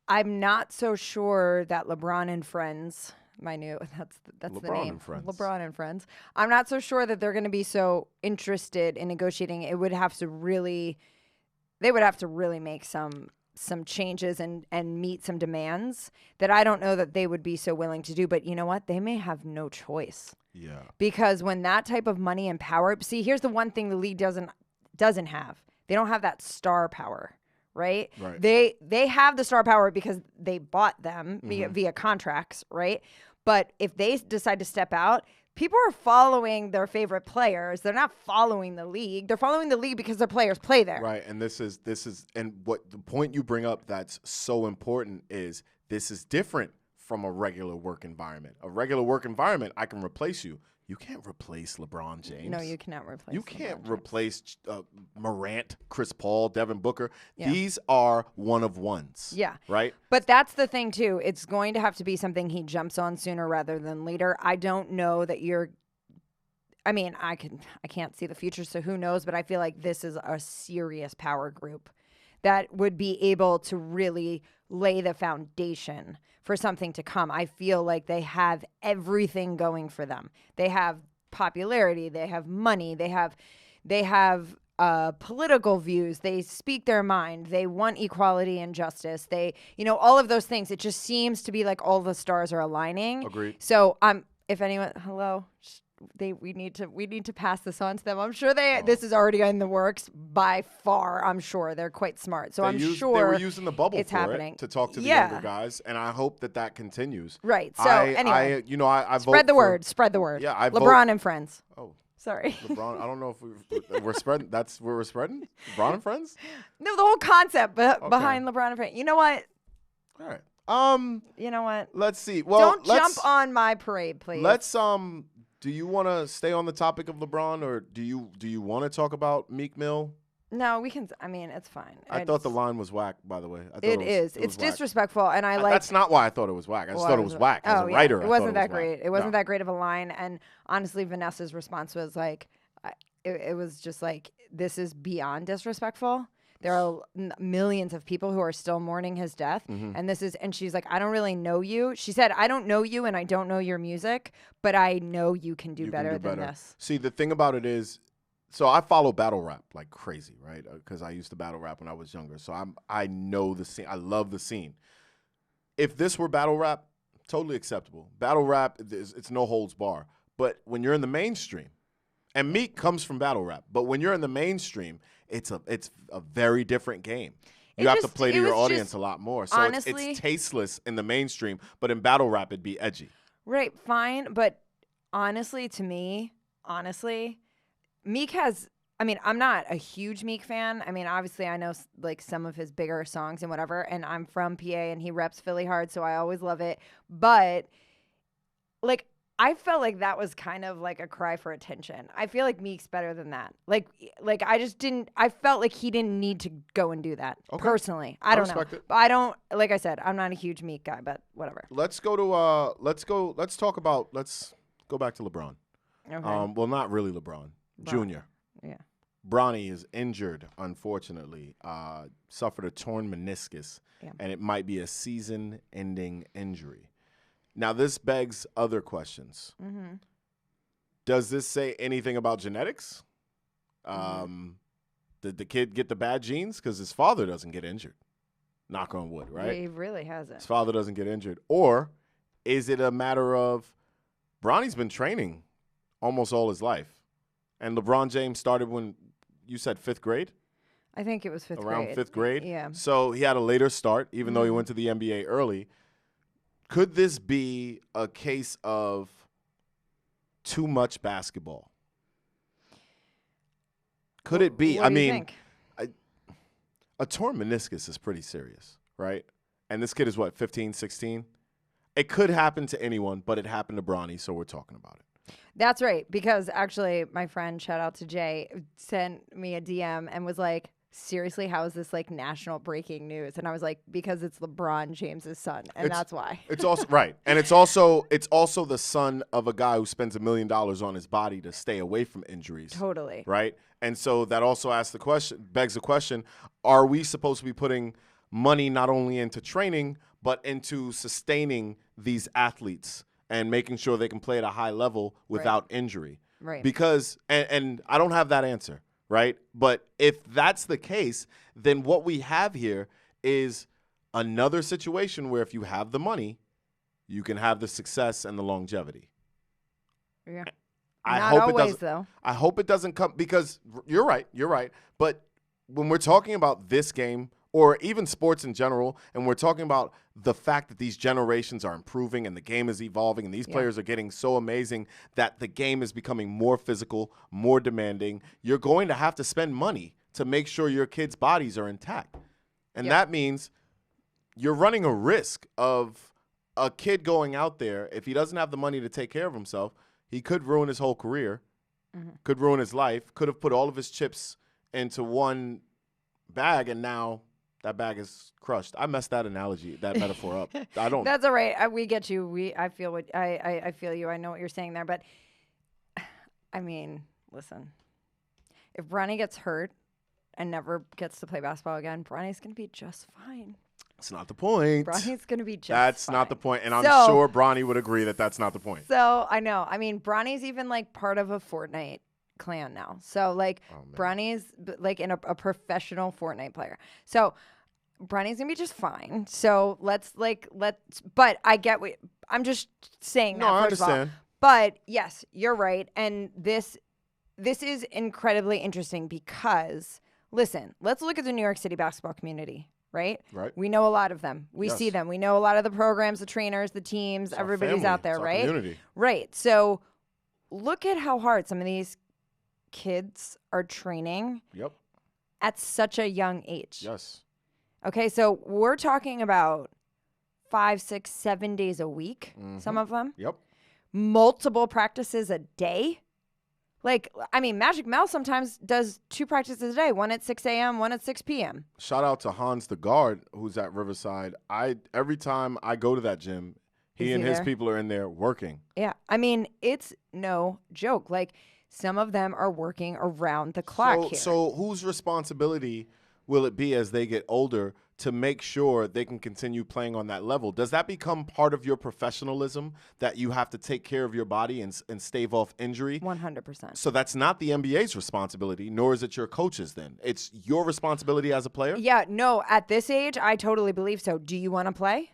I'm not so sure that LeBron and Friends, that's the LeBron name. and Friends. LeBron and Friends. I'm not so sure that they're going to be so interested in negotiating. They would have to really make some changes and meet some demands that I don't know that they would be so willing to do. But you know what? They may have no choice. Yeah. Because when that type of money and power, see, here's the one thing the league doesn't have. They don't have that star power, right? Right. They have the star power because they bought them via contracts, right? But if they decide to step out, people are following their favorite players. They're not following the league. They're following the league because their players play there. Right, and this is and what the point you bring up that's so important is this is different from a regular work environment. A regular work environment, I can replace you. You can't replace LeBron James. No, you cannot replace. You LeBron can't James. replace Morant, Chris Paul, Devin Booker. Yeah. These are one of ones. Yeah. Right? But that's the thing, too. It's going to have to be something he jumps on sooner rather than later. I don't know that I can't see the future, so who knows? But I feel like this is a serious power group that would be able to really lay the foundation for something to come. I feel like they have everything going for them. They have popularity. They have money. They have political views. They speak their mind. They want equality and justice. They, all of those things. It just seems to be like all the stars are aligning. Agreed. So if anyone, we need to pass this on to them. I'm sure this is already in the works by far. I'm sure they're quite smart. So They were using the bubble it's for happening. it to talk to the Yeah. younger guys, and I hope that continues. Right. So anyway, I vote spread the for- word. Spread the word. Yeah, I vote- LeBron and Friends. Oh, Sorry. LeBron. I don't know if we're spreading. That's where we're spreading. LeBron and friends. No, the whole concept behind LeBron and Friends. You know what? All right. You know what? Let's see. Well, Don't let's, jump on my parade, please. Let's Do you want to stay on the topic of LeBron, or do you want to talk about Meek Mill? No, we can. I mean, it's fine. I thought the line was whack, by the way. I thought It was- is. it It's was whack. disrespectful, and I like. That's not why I thought it was whack. I just thought it was whack. As a writer, it wasn't that great. great. It wasn't that great of a line, and honestly, Vanessa's response was like, it was just like, this is beyond disrespectful. There are millions of people who are still mourning his death. And she's like, I don't really know you. She said, I don't know you and I don't know your music, but I know you can do better than this. See, the thing about it is, so I follow battle rap like crazy, right? Because I used to battle rap when I was younger. So I know the scene. I love the scene. If this were battle rap, totally acceptable. Battle rap, it's no holds bar. But when you're in the mainstream, and Meek comes from battle rap, but when you're in the mainstream, it's a very different game. You have to play to your audience a lot more. So honestly, it's tasteless in the mainstream, but in battle rap, it'd be edgy. Right, fine. But honestly, to me, Meek has, I mean, I'm not a huge Meek fan. I mean, obviously, I know like some of his bigger songs and whatever, and I'm from PA and he reps Philly hard, so I always love it. But like, I felt like that was kind of like a cry for attention. I feel like Meek's better than that. Like I felt like he didn't need to go and do that. Okay. Personally. I don't know. It. But I don't, like I said, I'm not a huge Meek guy, but whatever. Let's go back to LeBron. Okay. Well, not really LeBron. Junior. Yeah. Bronny is injured, unfortunately. Suffered a torn meniscus, and it might be a season-ending injury. Now, this begs other questions. Mm-hmm. Does this say anything about genetics? Did the kid get the bad genes? Because his father doesn't get injured. Knock on wood, right? Yeah, he really hasn't. His father doesn't get injured. Or is it a matter of Bronny's been training almost all his life? And LeBron James started when you said 5th grade? I think it was 5th grade. Around 5th grade? Yeah. So he had a later start, even though he went to the NBA early. Could this be a case of too much basketball? Could it be? What do you think? A torn meniscus is pretty serious, right? And this kid is what, 15, 16? It could happen to anyone, but it happened to Bronny, so we're talking about it. That's right, because actually my friend, shout out to Jay, sent me a DM and was like, seriously, how is this like national breaking news? And I was like, because it's LeBron James's son, and that's why. It's also right, and it's also the son of a guy who spends $1 million on his body to stay away from injuries. Totally. Right, and so that also begs the question: are we supposed to be putting money not only into training but into sustaining these athletes and making sure they can play at a high level without injury? Right. Because and I don't have that answer. Right? But if that's the case, then what we have here is another situation where if you have the money, you can have the success and the longevity. Yeah. I hope it doesn't come, because you're right. But when we're talking about this game, or even sports in general, and we're talking about the fact that these generations are improving and the game is evolving and these players are getting so amazing that the game is becoming more physical, more demanding, you're going to have to spend money to make sure your kids' bodies are intact. And that means you're running a risk of a kid going out there, if he doesn't have the money to take care of himself, he could ruin his whole career, could ruin his life, could have put all of his chips into one bag, and now that bag is crushed. I messed that metaphor up. I don't. That's all right. We get you. I feel what I feel you. I know what you're saying there, but I mean, listen. If Bronny gets hurt and never gets to play basketball again, Bronny's gonna be just fine. That's not the point. Bronny's gonna be just. That's fine. not the point, and I'm sure Bronny would agree that that's not the point. So I know. I mean, Bronny's even like part of a Fortnite clan now. So like Bronny's like in a professional Fortnite player. So Bronny's gonna be just fine. So let's but I get what I'm just saying. No, that I first understand. Of all. But yes, you're right. And this is incredibly interesting because listen, let's look at the New York City basketball community, right? Right. We know a lot of them. We see them. We know a lot of the programs, the trainers, the teams, everybody's out there, right? Community. Right. So look at how hard some of these kids are training at such a young age. Yes. Okay, so we're talking about 5, 6, 7 days a week, some of them. Yep. Multiple practices a day. Like, I mean, Magic Mel sometimes does 2 practices a day, one at 6 a.m., one at 6 p.m. Shout out to Hans the guard, who's at Riverside. Every time I go to that gym, He and his there? people are in there working. Yeah. I mean, it's no joke. Like, some of them are working around the clock here. So whose responsibility will it be as they get older to make sure they can continue playing on that level? Does that become part of your professionalism, that you have to take care of your body and stave off injury? 100%. So that's not the NBA's responsibility, nor is it your coach's then. It's your responsibility as a player? Yeah, no, at this age, I totally believe so. Do you want to play?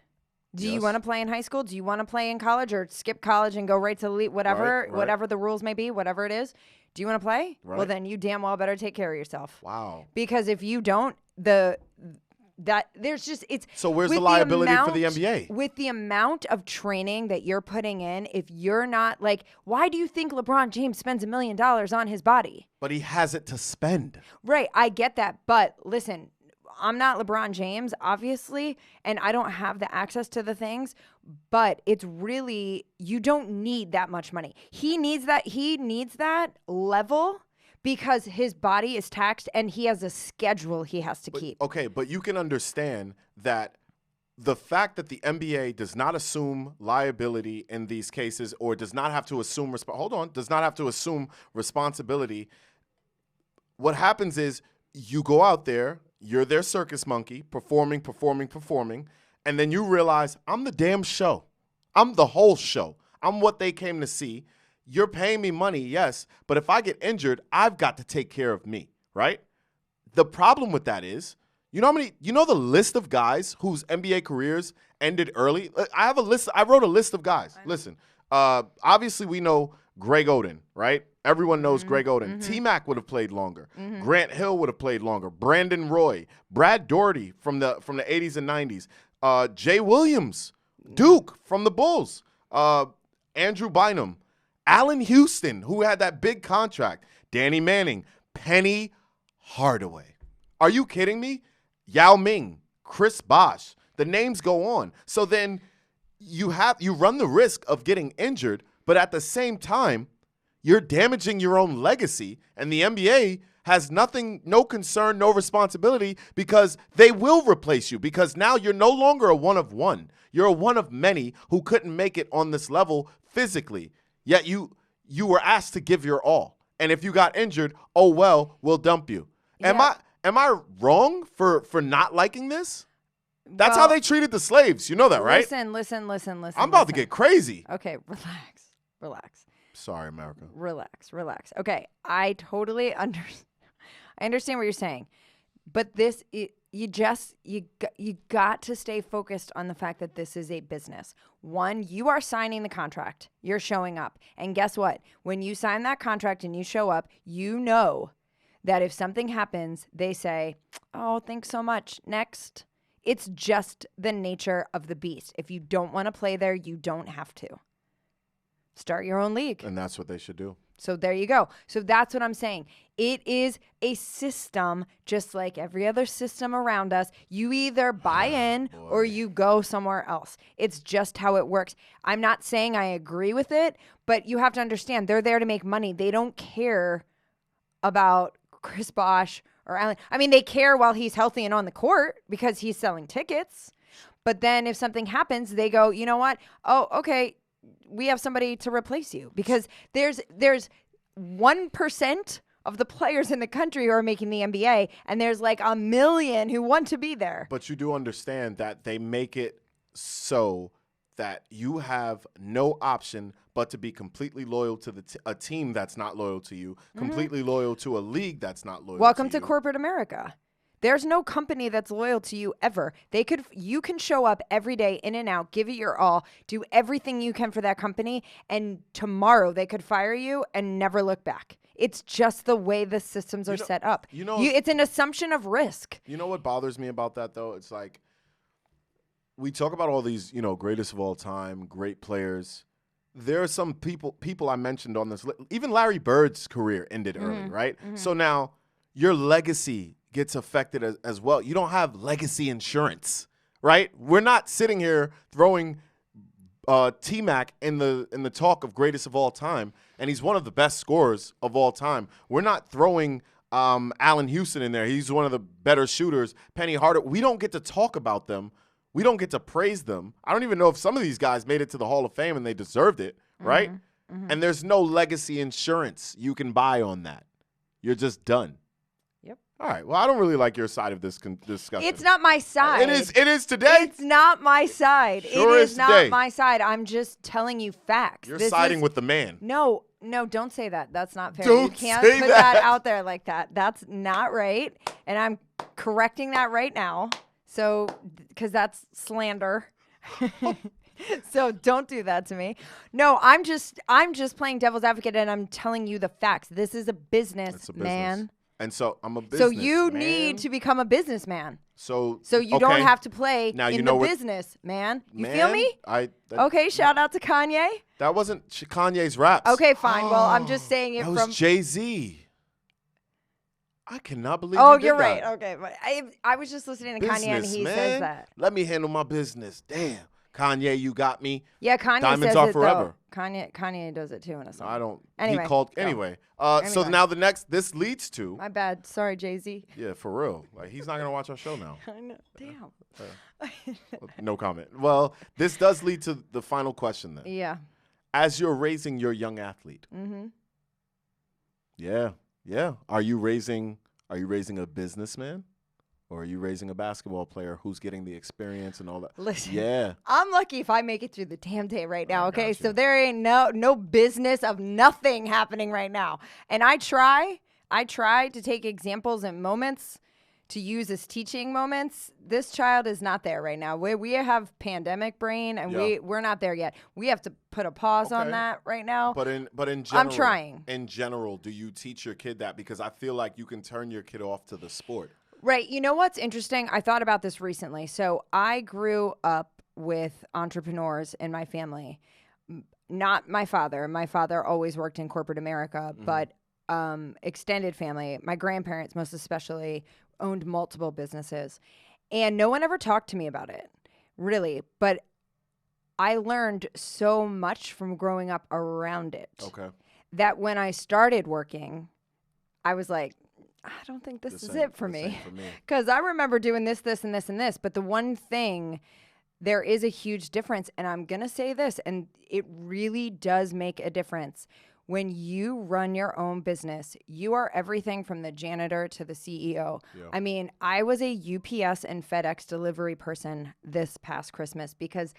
Do you want to play in high school? Do you want to play in college or skip college and go right to elite, whatever, Right. whatever the rules may be, whatever it is? Do you want to play? Right. Well, then you damn well better take care of yourself. Wow. Because if you don't, there's just it's. So where's with the liability for the amount- NBA? With the amount of training that you're putting in, if you're not like, why do you think LeBron James spends $1 million on his body? But he has it to spend. Right, I get that, but listen, I'm not LeBron James, obviously, and I don't have the access to the things, but it's really, you don't need that much money. He needs that level because his body is taxed and he has a schedule he has to keep. Okay, but you can understand that the fact that the NBA does not assume liability in these cases, or does not have to assume does not have to assume responsibility. What happens is you go out there, you're their circus monkey, performing, and then you realize, I'm the damn show. I'm the whole show. I'm what they came to see. You're paying me money, yes, but if I get injured, I've got to take care of me, right? The problem with that is, you know the list of guys whose NBA careers ended early? I have a list. I wrote a list of guys. Listen, obviously we know Greg Oden, right? Everyone knows Greg Oden. T-Mac would have played longer. Grant Hill would have played longer. Brandon Roy, Brad Daugherty from the 80s and 90s. Jay Williams, Duke from the Bulls. Andrew Bynum, Allen Houston, who had that big contract. Danny Manning, Penny Hardaway. Are you kidding me? Yao Ming, Chris Bosh. The names go on. So then you run the risk of getting injured, but at the same time, you're damaging your own legacy, and the NBA has no concern, no responsibility, because they will replace you, because now you're no longer a one of one. You're a one of many who couldn't make it on this level physically, yet you were asked to give your all. And if you got injured, oh well, we'll dump you. Yeah. Am I wrong for not liking this? That's how they treated the slaves. You know that, right? Listen. I'm about to get crazy. Okay, relax. Sorry, America. Relax. Okay, I totally I understand what you're saying, but you got to stay focused on the fact that this is a business. One, you are signing the contract. You're showing up, and guess what? When you sign that contract and you show up, you know that if something happens, they say, "Oh, thanks so much. Next." It's just the nature of the beast. If you don't want to play there, you don't have to. Start your own league. And that's what they should do. So there you go. So that's what I'm saying. It is a system just like every other system around us. You either buy in or you go somewhere else. It's just how it works. I'm not saying I agree with it, but you have to understand they're there to make money. They don't care about Chris Bosh or Allen. I mean, they care while he's healthy and on the court because he's selling tickets. But then if something happens, they go, you know what? Oh, okay. We have somebody to replace you, because there's 1% of the players in the country who are making the NBA, and there's like 1 million who want to be there. But you do understand that they make it so that you have no option but to be completely loyal to a team that's not loyal to you, completely loyal to a league that's not loyal Welcome to to you. corporate America. There's no company that's loyal to you ever. You can show up every day in and out, give it your all, do everything you can for that company, and tomorrow they could fire you and never look back. It's just the way the systems are set up. It's an assumption of risk. You know what bothers me about that, though? It's like we talk about all these, greatest of all time, great players. There are some people I mentioned on this. Even Larry Bird's career ended early, right? So now your legacy gets affected as well. You don't have legacy insurance, right? We're not sitting here throwing T-Mac in the talk of greatest of all time, and he's one of the best scorers of all time. We're not throwing Allen Houston in there. He's one of the better shooters. Penny Hardaway. We don't get to talk about them We don't get to praise them. I don't even know if some of these guys made it to the Hall of Fame and they deserved it, right? And there's no legacy insurance you can buy on that. You're just done. Yep. All right. Well, I don't really like your side of this discussion. It's not my side. It is today. It's not my side. Sure it is is not today. my side. I'm just telling you facts. You're siding with the man. No, don't say that. That's not fair. Don't you can't say put that. that out there like that. That's not right. And I'm correcting that right now. So, because that's slander. So don't do that to me. No, I'm just playing devil's advocate, and I'm telling you the facts. This is a business, It's a business. man. And so I'm a business. So you man. need to become a businessman. So you don't have to play Now, you in know the what- business, man. You Man, feel me? Okay, shout out to Kanye. That wasn't Kanye's raps. Okay, fine. Well, I'm just saying it That from. was Jay-Z. I cannot believe Oh, you did you're that. right. Okay, but I was just listening to Kanye, and Business, he man. says that. Let me handle my business. Damn. Kanye, you got me. Yeah, Kanye Diamonds says are it forever. though. Kanye does it too in a song. I don't. Anyway, He called go. anyway. So Anyway. now this leads to. My bad. Sorry, Jay-Z. Yeah, for real. Like he's not gonna watch our show now. I know. Damn. No comment. Well, this does lead to the final question then. Yeah. As you're raising your young athlete. Mm-hmm. Yeah. Are you raising a businessman? Or are you raising a basketball player who's getting the experience and all that? Listen. Yeah. I'm lucky if I make it through the damn day right now, I okay? got you. So there ain't no business of nothing happening right now. And I try to take examples and moments to use as teaching moments. This child is not there right now. We have pandemic brain, and Yeah. we're not there yet. We have to put a pause on Okay. that right now. But in general, I'm trying. In general, do you teach your kid that? Because I feel like you can turn your kid off to the sport. Right. You know what's interesting? I thought about this recently. So I grew up with entrepreneurs in my family. Not my father. My father always worked in corporate America, but extended family, my grandparents most especially, owned multiple businesses. And no one ever talked to me about it, really. But I learned so much from growing up around it. Okay. That when I started working, I was like, I don't think this is ain't- it for this me. ain't for me. Because I remember doing this, and this, and this. But the one thing, there is a huge difference. And I'm going to say this, and it really does make a difference. When you run your own business, you are everything from the janitor to the CEO. Yeah. I mean, I was a UPS and FedEx delivery person this past Christmas because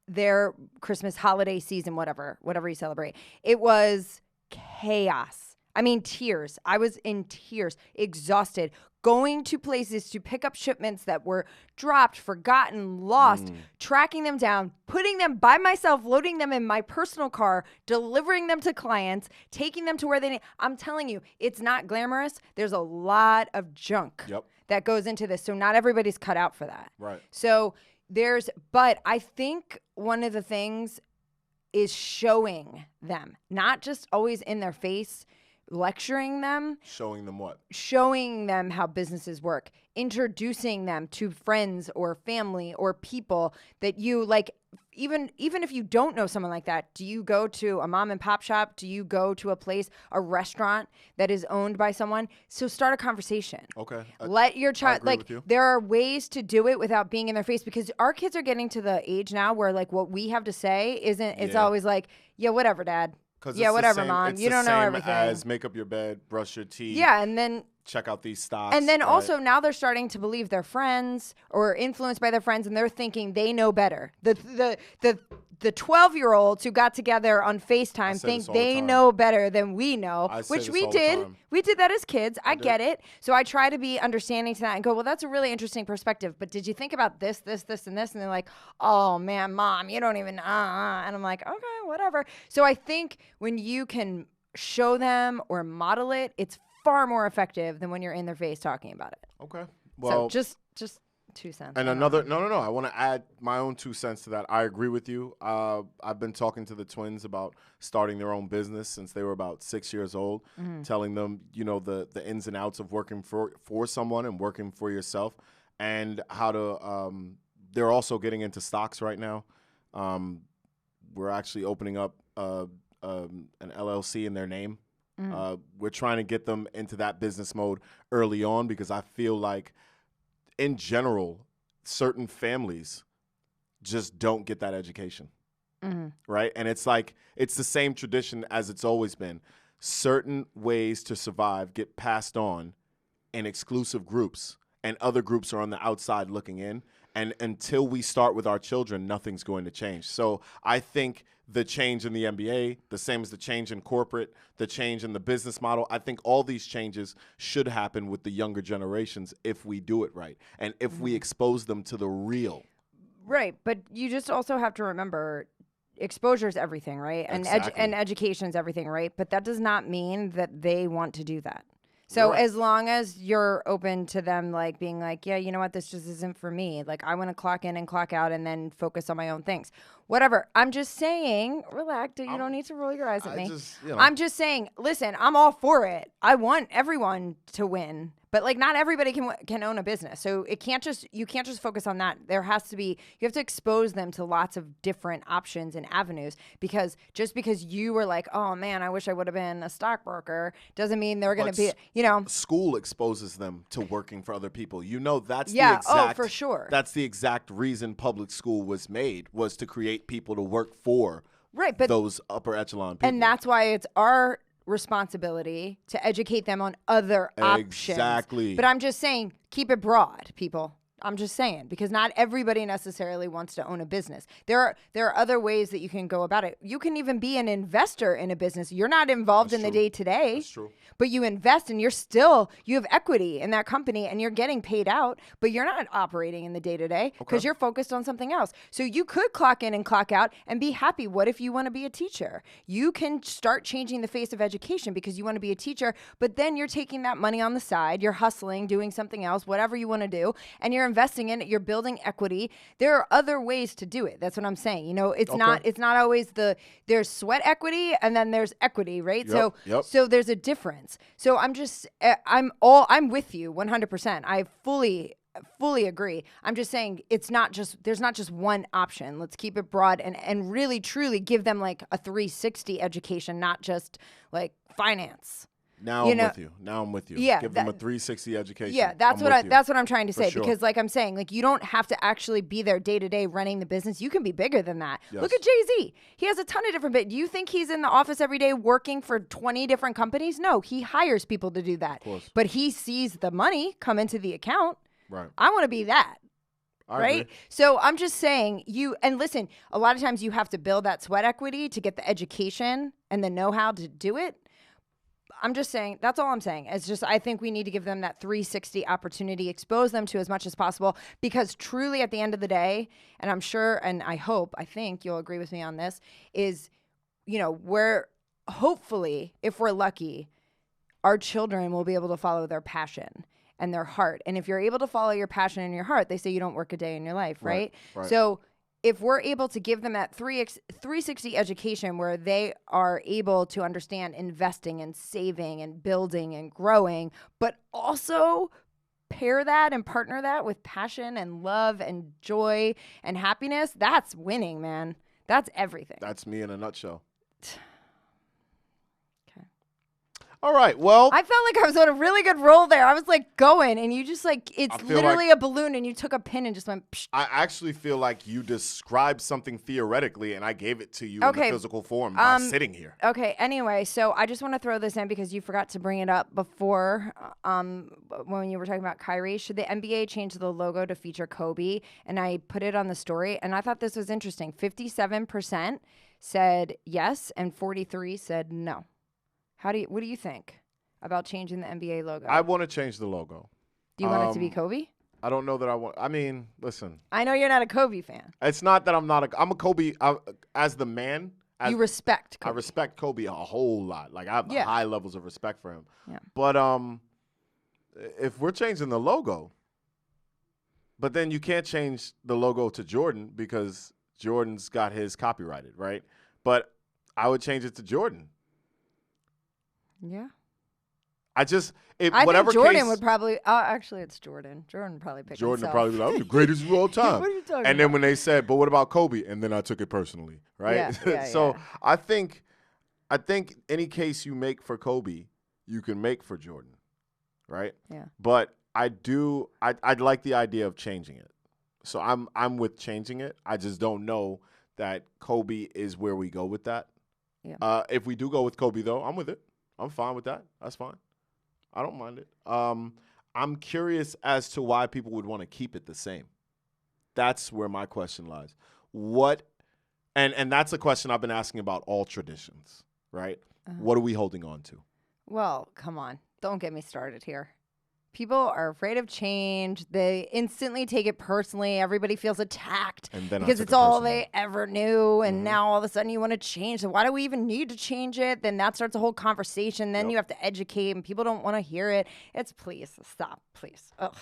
their Christmas holiday season, whatever you celebrate, it was chaos. I mean, tears. I was in tears, exhausted, going to places to pick up shipments that were dropped, forgotten, lost, tracking them down, putting them by myself, loading them in my personal car, delivering them to clients, taking them to where they need. I'm telling you, it's not glamorous. There's a lot of junk that goes into this. So not everybody's cut out for that. Right. So but I think one of the things is showing them, not just always in their face, lecturing them, Showing them what? showing them how businesses work, introducing them to friends or family or people that you like. Even if you don't know someone like that, do you go to a mom and pop shop? Do you go to a restaurant that is owned by someone? So start a conversation. Okay. Let your child, agree like, with you. there are ways to do it without being in their face, because our kids are getting to the age now where, like, what we have to say it's Yeah. always like, yeah, whatever, dad. 'Cause Yeah, it's the whatever, same- mom. it's You the don't know same everything. As make up your bed, brush your teeth. Yeah, and then Check out these stocks. And then right? also now they're starting to believe their friends or influenced by their friends, and they're thinking they know better. The 12-year-olds who got together on FaceTime say think this all the they time. know better than we know, I say which this we all the did. time. We did that as kids. I did. get it. So I try to be understanding to that and go, well, that's a really interesting perspective. But did you think about this, and this? And they're like, oh, man, mom, you don't even, And I'm like, okay, whatever. So I think when you can show them or model it, it's far more effective than when you're in their face talking about it. Okay. Well, So just 2 cents. and another, no. I want to add my own 2 cents to that. I agree with you. I've been talking to the twins about starting their own business since they were about 6 years old, telling them, the ins and outs of working for someone and working for yourself, and how to. They're also getting into stocks right now. We're actually opening up an LLC in their name. We're trying to get them into that business mode early on, because I feel like, in general, certain families just don't get that education. Right? And it's like, it's the same tradition as it's always been. Certain ways to survive get passed on in exclusive groups, and other groups are on the outside looking in. And until we start with our children, nothing's going to change. So I think the change in the NBA, the same as the change in corporate, the change in the business model, I think all these changes should happen with the younger generations if we do it right and if we expose them to the real. Right. But you just also have to remember, exposure is everything, right? And Exactly. and education is everything, right? But that does not mean that they want to do that. So Right. as long as you're open to them, like being like, yeah, you know what, this just isn't for me. Like, I want to clock in and clock out and then focus on my own things. Whatever. I'm just saying, relax. You don't need to roll your eyes at me. I'm just saying, listen, I'm all for it. I want everyone to win. But like, not everybody can own a business, so you can't just focus on that. There has to be, you have to expose them to lots of different options and avenues. Because just because you were like, oh man, I wish I would have been a stockbroker, doesn't mean they're going to be, you know. School exposes them to working for other people. You know, that's the Yeah. exact. Oh, for sure. That's the exact reason public school was made, was to create people to work for. Right, but those upper echelon people. And that's why it's our responsibility to educate them on other options. Exactly. But I'm just saying, keep it broad, people. I'm just saying, because not everybody necessarily wants to own a business. There are other ways that you can go about it. You can even be an investor in a business. You're not involved in the day-to-day. That's true. But you invest, and you have equity in that company, and you're getting paid out, but you're not operating in the day-to-day because you're focused on something else. So you could clock in and clock out and be happy. What if you want to be a teacher? You can start changing the face of education because you want to be a teacher, but then you're taking that money on the side, you're hustling, doing something else, whatever you want to do, and you're investing in it, you're building equity. There are other ways to do it. That's what I'm saying. You know, it's not always there's sweat equity and then there's equity, right? So there's a difference. So I'm with you 100%. I fully agree. I'm just saying there's not just one option. Let's keep it broad and really truly give them like a 360 education, not just like finance. Now I'm with you. Yeah, give them a 360 education. Yeah, that's what I'm trying to say. sure. Because like I'm saying, like you don't have to actually be there day to day running the business. You can be bigger than that. Yes. Look at Jay-Z. He has a ton of different bits. Do you think he's in the office every day working for 20 different companies? No, he hires people to do that. Of course. But he sees the money come into the account. Right. I want to be that. I Right? agree. So I'm just saying and listen, a lot of times you have to build that sweat equity to get the education and the know-how to do it. I'm just saying, that's all I'm saying. It's just, I think we need to give them that 360 opportunity, expose them to as much as possible, because truly at the end of the day, and I'm sure, and I think you'll agree with me on this, is, you know, we're hopefully, if we're lucky, our children will be able to follow their passion and their heart. And if you're able to follow your passion and your heart, they say you don't work a day in your life, right? Right. So if we're able to give them that 360 education where they are able to understand investing and saving and building and growing, but also pair that and partner that with passion and love and joy and happiness, that's winning, man. That's everything. That's me in a nutshell. Okay. All right. Well, I felt like I was on a really good roll there. I was like going, and you just like, it's literally a balloon, and you took a pin and just went, psh. I actually feel like you described something theoretically, and I gave it to you in the physical form by sitting here. Okay, anyway, so I just want to throw this in because you forgot to bring it up before when you were talking about Kyrie. Should the NBA change the logo to feature Kobe? And I put it on the story, and I thought this was interesting. 57% said yes, and 43% said no. What do you think about changing the NBA logo? I want to change the logo. Do you want it to be Kobe? I don't know that I want. I mean, listen. I know you're not a Kobe fan. It's not that I'm not I'm a Kobe as the man. You respect Kobe. I respect Kobe a whole lot. Like I have high levels of respect for him. Yeah. But if we're changing the logo, but then you can't change the logo to Jordan because Jordan's got his copyrighted, right? But I would change it to Jordan. Yeah. I think Jordan would probably. Actually, it's Jordan. Jordan would probably pick Jordan would himself. probably be like, I'm the greatest of all time. What are you talking and then when they said, but what about Kobe? And then I took it personally, right? Yeah, So I think any case you make for Kobe, you can make for Jordan, right? Yeah. But I'd like the idea of changing it. So I'm with changing it. I just don't know that Kobe is where we go with that. Yeah. If we do go with Kobe, though, I'm with it. I'm fine with that. That's fine. I don't mind it. I'm curious as to why people would want to keep it the same. That's where my question lies. And that's a question I've been asking about all traditions, right? What are we holding on to? Well, come on. Don't get me started here. People are afraid of change. They instantly take it personally. Everybody feels attacked And then I because took it's it all personally. they ever knew. And now all of a sudden you want to change. So why do we even need to change it? Then that starts a whole conversation. Then you have to educate, and people don't want to hear it. It's please stop, please. Ugh.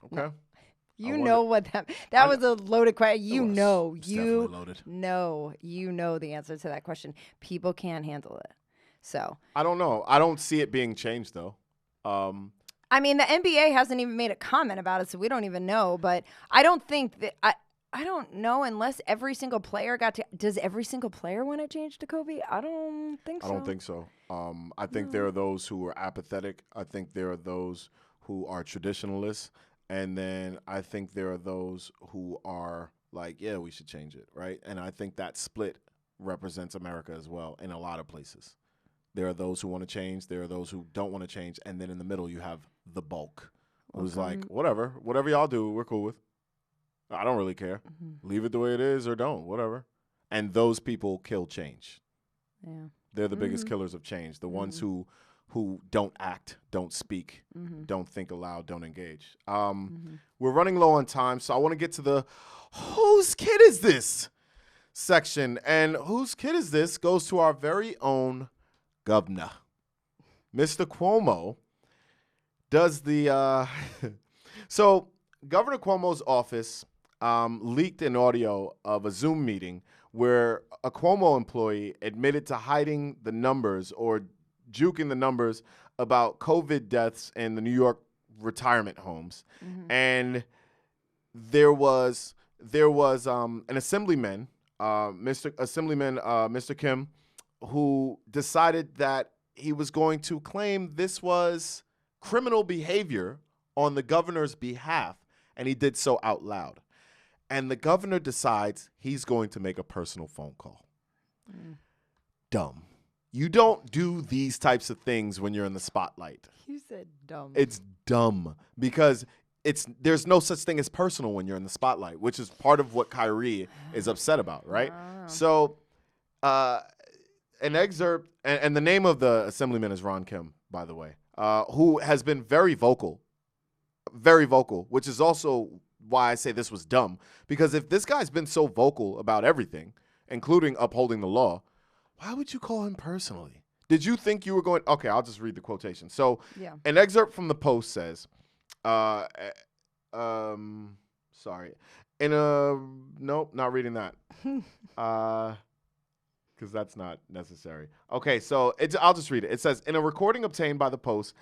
Okay. No. You know what that was a loaded question. You know, It's definitely loaded. you know the answer to that question. People can't handle it. So I don't know. I don't see it being changed, though. I mean, the NBA hasn't even made a comment about it, so we don't even know. But I don't think that I don't know unless every single player does every single player want to change to Kobe? I don't think so. I don't think so. I think there are those who are apathetic. I think there are those who are traditionalists. And then I think there are those who are like, yeah, we should change it, right? And I think that split represents America as well in a lot of places. There are those who want to change. There are those who don't want to change. And then in the middle, you have the bulk who's like, whatever y'all do, we're cool with. I don't really care. Leave it the way it is or don't, whatever. And those people kill change. Yeah. They're the biggest killers of change. The ones who don't act, don't speak, don't think aloud, don't engage. We're running low on time, so I want to get to the whose kid is this section. And whose kid is this goes to our very own governor. Mr. Cuomo does the so Governor Cuomo's office leaked an audio of a Zoom meeting where a Cuomo employee admitted to hiding the numbers or juking the numbers about COVID deaths in the New York retirement homes. And there was an assemblyman, Mr. Kim, who decided that he was going to claim this was criminal behavior on the governor's behalf, and he did so out loud. And the governor decides he's going to make a personal phone call. Dumb. You don't do these types of things when you're in the spotlight. You said dumb. It's dumb because there's no such thing as personal when you're in the spotlight, which is part of what Kyrie is upset about, right? So an excerpt, and the name of the assemblyman is Ron Kim, by the way, who has been very vocal, which is also why I say this was dumb. Because if this guy's been so vocal about everything, including upholding the law, why would you call him personally? Did you think you were going? Okay, I'll just read the quotation. So an excerpt from the Post says, sorry. Nope, not reading that. Because that's not necessary. Okay, so I'll just read it. It says, in a recording obtained by the Post,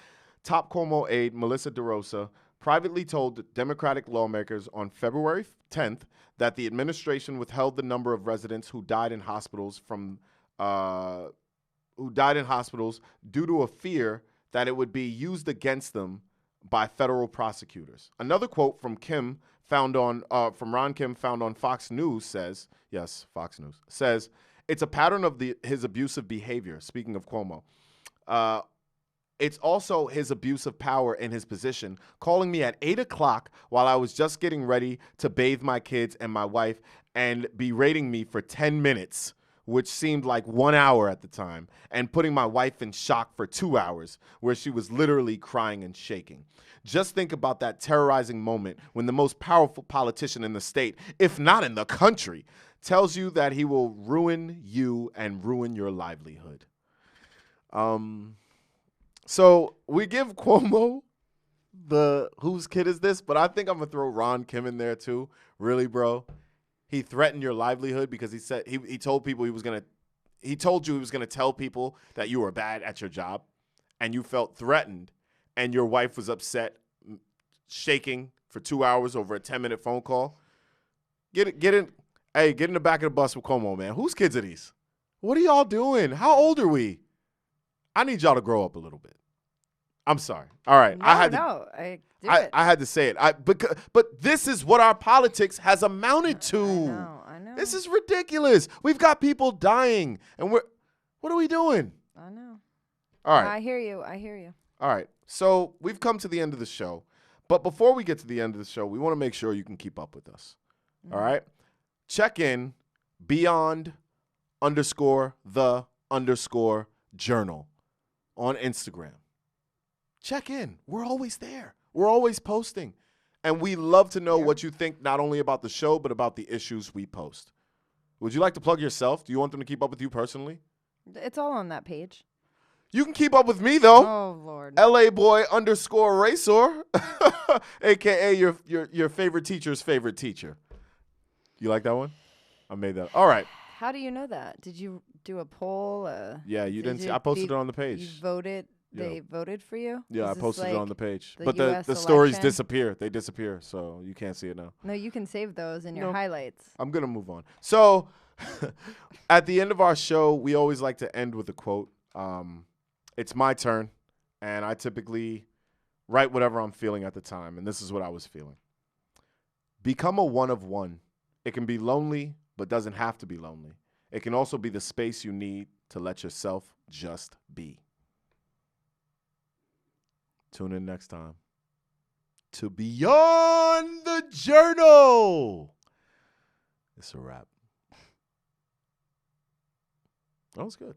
top Cuomo aide Melissa DeRosa privately told Democratic lawmakers on February 10th that the administration withheld the number of residents who died in hospitals due to a fear that it would be used against them by federal prosecutors. Another quote from Ron Kim found on Fox News says, yes, Fox News, says, it's a pattern of his abusive behavior, speaking of Cuomo. It's also his abuse of power in his position, calling me at 8 o'clock while I was just getting ready to bathe my kids and my wife and berating me for 10 minutes, which seemed like 1 hour at the time, and putting my wife in shock for 2 hours, where she was literally crying and shaking. Just think about that terrorizing moment when the most powerful politician in the state, if not in the country, tells you that he will ruin you and ruin your livelihood. So we give Cuomo the whose kid is this, but I think I'm going to throw Ron Kim in there too. Really, bro? He threatened your livelihood because he said he told people he told you he was going to tell people that you were bad at your job, and you felt threatened, and your wife was upset, shaking for 2 hours over a 10-minute phone call. Get in the back of the bus with Cuomo, man. Whose kids are these? What are y'all doing? How old are we? I need y'all to grow up a little bit. I'm sorry. All right. No, I had I had to say it. But this is what our politics has amounted to. I know. This is ridiculous. We've got people dying, and what are we doing? I know. All right. I hear you. All right. So we've come to the end of the show. But before we get to the end of the show, we want to make sure you can keep up with us. All right? Check in beyond_the_journal on Instagram. Check in. We're always there. We're always posting. And we love to know what you think, not only about the show, but about the issues we post. Would you like to plug yourself? Do you want them to keep up with you personally? It's all on that page. You can keep up with me, though. Oh, Lord. LA boy _Racor, a.k.a. your favorite teacher's favorite teacher. You like that one? I made that. All right. How do you know that? Did you do a poll? Yeah, you didn't see. I posted it on the page. You voted? They voted for you? Yeah, I posted it on the page. But US the stories election? disappear. They disappear, so you can't see it now. No, you can save those in your highlights. I'm going to move on. So at the end of our show, we always like to end with a quote. It's my turn, and I typically write whatever I'm feeling at the time, and this is what I was feeling. Become a one of one. It can be lonely, but doesn't have to be lonely. It can also be the space you need to let yourself just be. Tune in next time to Beyond the Journal. It's a wrap. That was good.